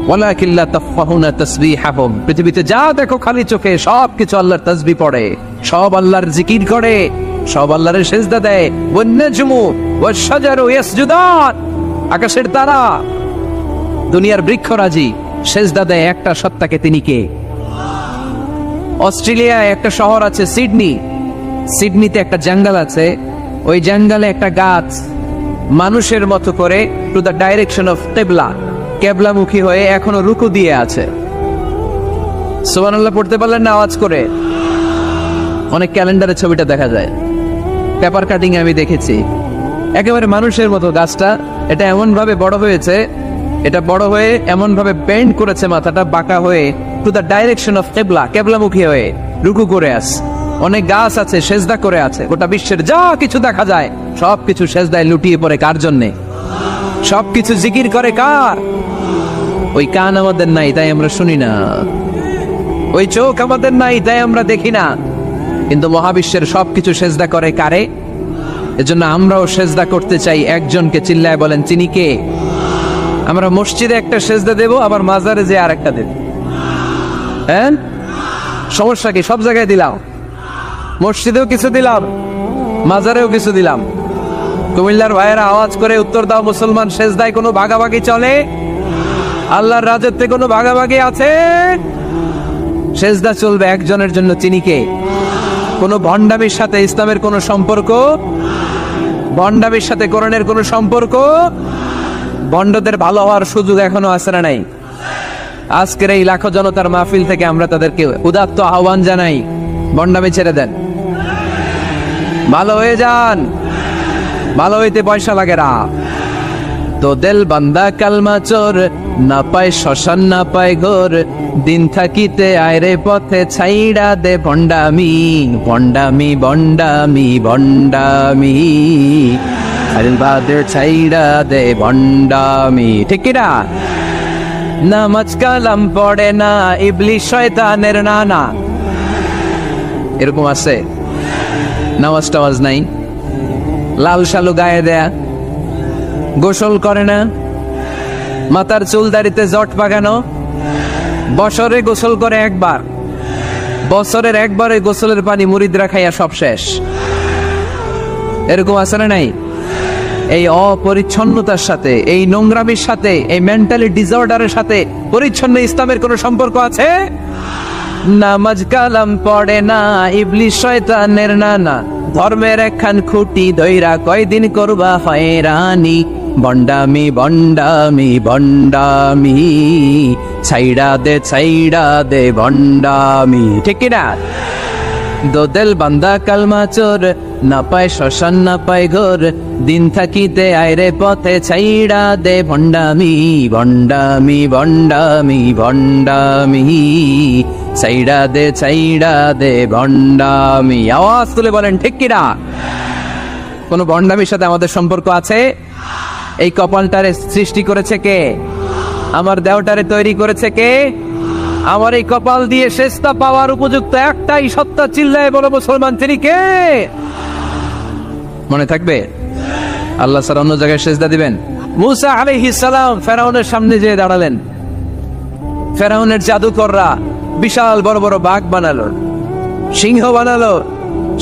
ওয়ালাকিন লা তাফকাহুনা তাসবিহাহুম। পৃথিবীতে যা দেখো খালি চোখে সব কিছু আল্লাহর তাসবিহ পড়ে, সব আল্লাহর জিকির করে, সব আল্লাহর সিজদা দেয়। One নাজমু wash শাজারু ইয়াসজুদান। আকাশের তারা, দুনিয়ার বৃক্ষরাজি সিজদা দেয় একটা সত্তাকে, তিনি কে? অস্ট্রেলিয়ায় একটা শহর আছে সিডনি, সিডনিতে একটা জঙ্গল আছে, ওই জঙ্গলে একটা গাছ মানুষের মতো করে টু দ্য ডাইরেকশন অফ কিবলা, কেবলামুখী হয়ে এখনো রুকু দিয়ে আছে। সুবহানাল্লাহ পড়তে পারলেন না আওয়াজ করে? অনেক ক্যালেন্ডারে ছবিটা দেখা যায়, পেপার কাটিং আমি দেখেছি। একেবারে মানুষের মতো গাছটা, এটা এমন ভাবে বড় হয়েছে, এটা বড় হয়ে এমন ভাবে বেন্ড করেছে, মাথাটা বাঁকা হয়ে টু দ্য ডাইরেকশন অফ কিবলা, কেবলামুখী হয়ে রুকু করে আছে। অনেক গাছ আছে সেজদা করে আছে। গোটা বিশ্বের যা কিছু দেখা যায় সবকিছু সেজদায় লুটিয়ে পড়ে কার জন্যে? সবকিছু জিকির করে কার? ওই কান আমাদের নাই তাই আমরা শুনি না, ওই চোখ আমাদের নাই তাই আমরা দেখি না, কিন্তু মহাবিশ্বের সবকিছু সেজদা করে কারে? এজন্য আমরাও সেজদা করতে চাই একজনকে। চিল্লায় বলেন তিনি কে? আমরা মসজিদে একটা সেজদা দেব, আবার মাজারে যে আর একটা দেব। হ্যাঁ, সমস্যা কি? সব জায়গায় দিলাম, মসজিদেও কিছু দিলাম, মাজারেও কিছু দিলাম। কুমিল্লার ভাইয়েরা আওয়াজ করে উত্তর দাও, মুসলমান সেজদায় কোনো ভাগাভাগি চলে? আল্লাহর রাজত্বে কোনো ভাগাভাগি আছে? সেজদা চলবে একজনের জন্য, তিনি কে? কোন ভণ্ডামির সাথে ইসলামের কোন সম্পর্ক? ভণ্ডামির সাথে কোরআনের কোন সম্পর্ক? ভণ্ডদের ভালো হওয়ার সুযোগ এখনো আছে না নাই? আজকের এই লাখো জনতার মাহফিল থেকে আমরা তাদেরকে উদাত্ত আহ্বান জানাই, ভণ্ডামি ছেড়ে দেন, ভালো হয়ে যান। ভালো হইতে পয়সা লাগে না। তো দিল বান্দা কালমা চোর, না পায় শ্মশান না পায় ঘোর, দিন থাকিতে আয়রে পথে ছাইড়া দে ভণ্ডামি, ভণ্ডামি ভণ্ডামি ভণ্ডামি, আলবাদের ছাইড়া দে ভণ্ডামি। ঠিক কিনা? নামাজ কালাম পড়ে না, ইবলিশ শয়তানের নানা। এরকম আছে? নামাজ টামাজ নাই, লাল শালু গায়ে দেয়া, গোসল করে না, মাথার চুল দাড়িতে জট পাকানো, বছরে গোসল করে একবার, বছরের একবারে গোসলের পানি মুরিদরা খাইয়া সব শেষ। এরকম আছে না নাই? এই অপরিচ্ছন্নতার সাথে, এই নোংরামির সাথে, এই মেন্টালি ডিসঅর্ডারের সাথে পরিচ্ছন্ন ইসলামের কোন সম্পর্ক আছে? নামাজ কালাম পড়ে না, ইবলিশ শয়তানের নানা, ধর্মের একখান খুঁটি ধইরা কয়দিন করবা হয়রানি, ভণ্ডামি ভণ্ডামি ভণ্ডামি, ছাইড়া দে ভণ্ডামি। ঠিক কিনা? দোদেল বান্দা কালমা চোর, না পায় শ্মশান না পায় ঘোর, দিন থাকিতে আয়রে পথে ছাইড়া দে ভণ্ডামি, ভণ্ডামি ভণ্ডামি ভণ্ডামি, ছাইড়া দে ভণ্ডামি। আওয়াজ তুলে বলেন ঠিক কিনা? কোন ভণ্ডামির সাথে আমাদের সম্পর্ক আছে? এই কপালটারে সৃষ্টি করেছে কে? আমার দেহটারে তৈরি করেছে কে? আমার এই কপাল দিয়ে সেজদা পাওয়ার উপযুক্ত একটাই সত্তা, চিল্লায় বলো মুসলমান, তিনি কে? মনে থাকবে? আল্লাহ স্যার অন্য জায়গায় সেজদা দিবেন? মুসা আলাইহিস সালাম ফেরাউনের সামনে যেয়ে দাঁড়ালেন। ফেরাউনের জাদুকররা বিশাল বড় বড় বাঘ বানালো, সিংহ বানালো,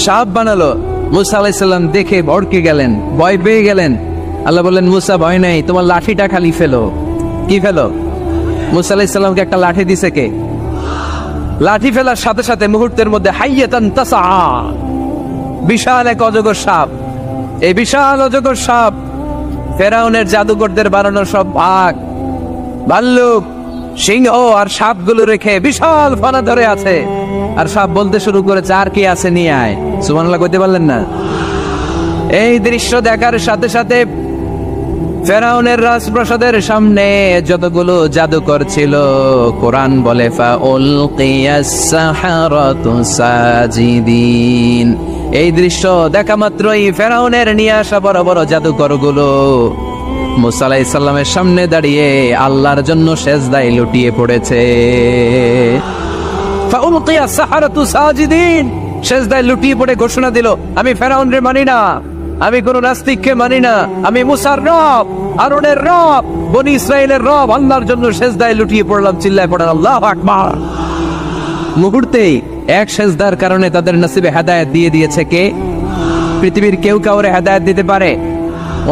সাপ বানালো। মুসা আলাইহিস সালাম দেখে ভড়কে গেলেন, ভয় পেয়ে গেলেন। আল্লাহ বললেন, মুসা ভয় নাই, তোমার লাঠিটা খালি ফেলো। কি ফেলো? মুসা আলাইহিস সালামকে একটা লাঠি দিছে কে? লাঠি ফেলার সাথে সাথে মুহূর্তের মধ্যে হাইয়াতান তাসআ, বিশাল এক অজগর সাপ। এই বিশাল অজগর সাপ ফেরাউনের জাদুকরদের বানানো সব বাঘ, ভাল্লুক, সিংহ আর সাপগুলো রেখে বিশাল ফানা ধরে আছে, আর সাপ বলতে শুরু করেছে, আর কি আছে নিয়ে আয়। সুবহানাল্লাহ কইতে পারলেন না? এই দৃশ্য দেখার সাথে সাথে ফেরাউনের রাজপ্রাসাদের সামনে যতগুলো জাদুকর ছিল, কোরআন বলে ফাউলকিয়াস সাহারাতু সাজিদিন। এই দৃশ্য দেখা মাত্রই ফেরাউনের নিয়ে আসা বড় বড় জাদুকরগুলো মুসা আলাইহিস সালামের সামনে দাঁড়িয়ে আল্লাহর জন্য সেজদায় লুটিয়ে পড়েছে। ফাউলকিয়াস সাহারাতু সাজিদিন, সেজদায় লুটিয়ে পড়ে ঘোষণা দিল, আমি ফেরাউনরে মানি না, আমি কোন নাস্তিককে মানি না, আমি মুসার রব, হারুনের রব, বনি ইসরাইলের রব, আল্লাহর জন্য সেজদায় লুটিয়ে পড়লাম। চিল্লায় পড়েন আল্লাহু আকবার। মুহূর্তেই এক সেজদার কারণে তাদের নসিবে হেদায়েত দিয়ে দিয়েছে কে? পৃথিবীর কেউ কাউরে হেদায়েত দিতে পারে?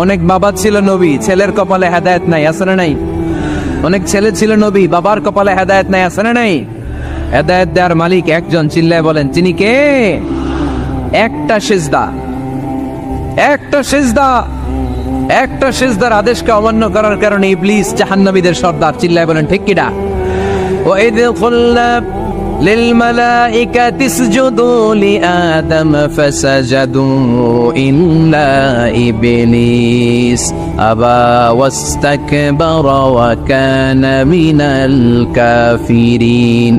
অনেক বাবা ছিল নবী, ছেলের কপালে হেদায়েত নাই, আছে না নাই? অনেক ছেলে ছিল নবী, বাবার কপালে হেদায়েত নাই, আছে না নাই? হেদায়েত দেওয়ার মালিক একজন, চিল্লায় বলেন তিনি কে? একটা সিজদা, একটা সিজদা, একটা সিজদার আদেশকে অমান্য করার কারণে ইবলিস জাহান্নামীদের সর্দার। চিল্লায় বলেন ঠিক কিনা? ওয়াইদ কুলনা লিল মালাইকাতি ইসজুদু লিআদম ফাসাজাদু ইল্লা ইবলিস আবা ওয়াস্তাকবারা ওয়া কানা মিনাল কাফিরিন।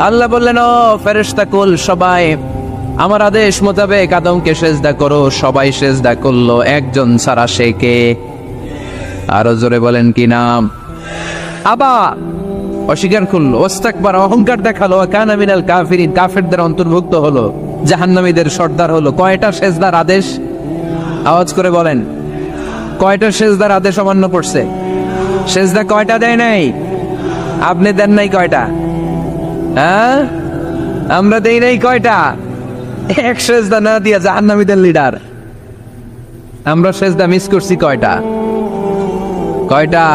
আল্লাহ বললেন, ও ফেরেশতা কুল সবাই আমার আদেশ মোতাবেক আদমকে সেজদা করো। সবাই সেজদা করলো, একজন ছাড়া, সে কে? আরো জোরে বলেন কি নাম? আবা, অস্বীকার করলো, ওয়াস্তাকবার, অহংকার দেখালো, কানা মিনাল কাফিরিন, কাফেরদের অন্তর্ভুক্ত হলো, জাহান্নামীদের সর্দার হলো। কয়টা সেজদার আদেশ? আওয়াজ করে বলেন, কয়টা সেজদার আদেশ অমান্য করছে? সেজদা কয়টা দেয় নাই? আপনি দেন নাই কয়টা? হ্যাঁ, আমরা দেই নাই কয়টা? এক সেজদা না দিয়া জাহান্নামীদের লিডার। আমরা সেজদা মিস করছি কয়টা? কয়টা?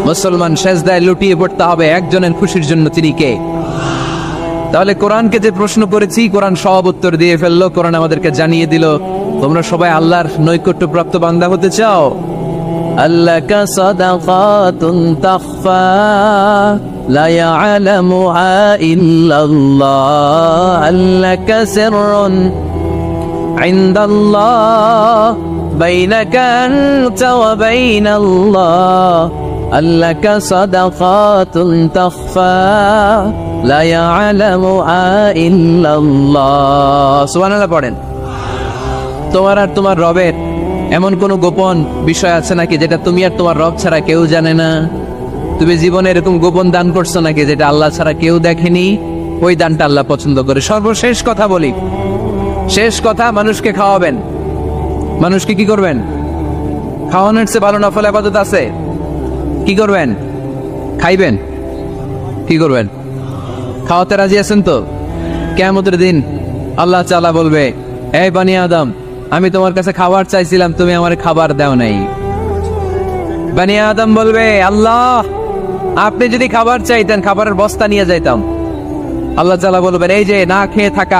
মুসলমান সেজদায় লুটিয়ে পড়তে হবে একজনের খুশির জন্য, তিনি কে? তাহলে কোরআনকে যে প্রশ্ন করেছি, কোরআন সব উত্তর দিয়ে ফেললো। কোরআন আমাদেরকে জানিয়ে দিল, তোমরা সবাই আল্লাহর নৈকট্য প্রাপ্ত বান্দা হতে চাও? আল্লাকা সাদাকাতুন তাখফা লা ইয়ালামুহা ইল্লাল্লাহ আল্লাকা সিররুন ইনদাল্লাহ বাইনাকা আনতা ওয়া বাইনাল্লাহ আল্লাকা সাদাকাতুন তাখফা লা ইয়ালামুহা ইল্লাল্লাহ। সুবহানাল্লাহ পড়েন। তোমার আর তোমার রবের এমন কোন গোপন বিষয় আছে নাকি যেটা তুমি আর তোমার রব ছাড়া কেউ জানে না? তুমি জীবনে এরকম গোপন দান করছো নাকি যেটা আল্লাহ ছাড়া কেউ দেখেনি? ওই দানটা আল্লাহ পছন্দ করে। সর্বশেষ কথা বলি, শেষ কথা, মানুষকে খাওয়াবেন। মানুষকে কি করবেন? খাওয়ানোর চেয়ে ভালো নফল ইবাদত আছে? কি করবেন? খাইবেন। কি করবেন? খাওয়াতে রাজি আছেন তো? কিয়ামতের দিন আল্লাহ তাআলা বলবে, এই বনি আদম, আমি তোমার কাছে খাবার চাইছিলাম, তুমি আমার খাবার দাও নাই। বনি আদম বলবে, আল্লাহ আপনি যদি খাবার চাইতেন খাবারের বস্তা নিয়ে যাইতাম। আল্লাহ তাআলা বলবেন, এই যে না খেয়ে থাকা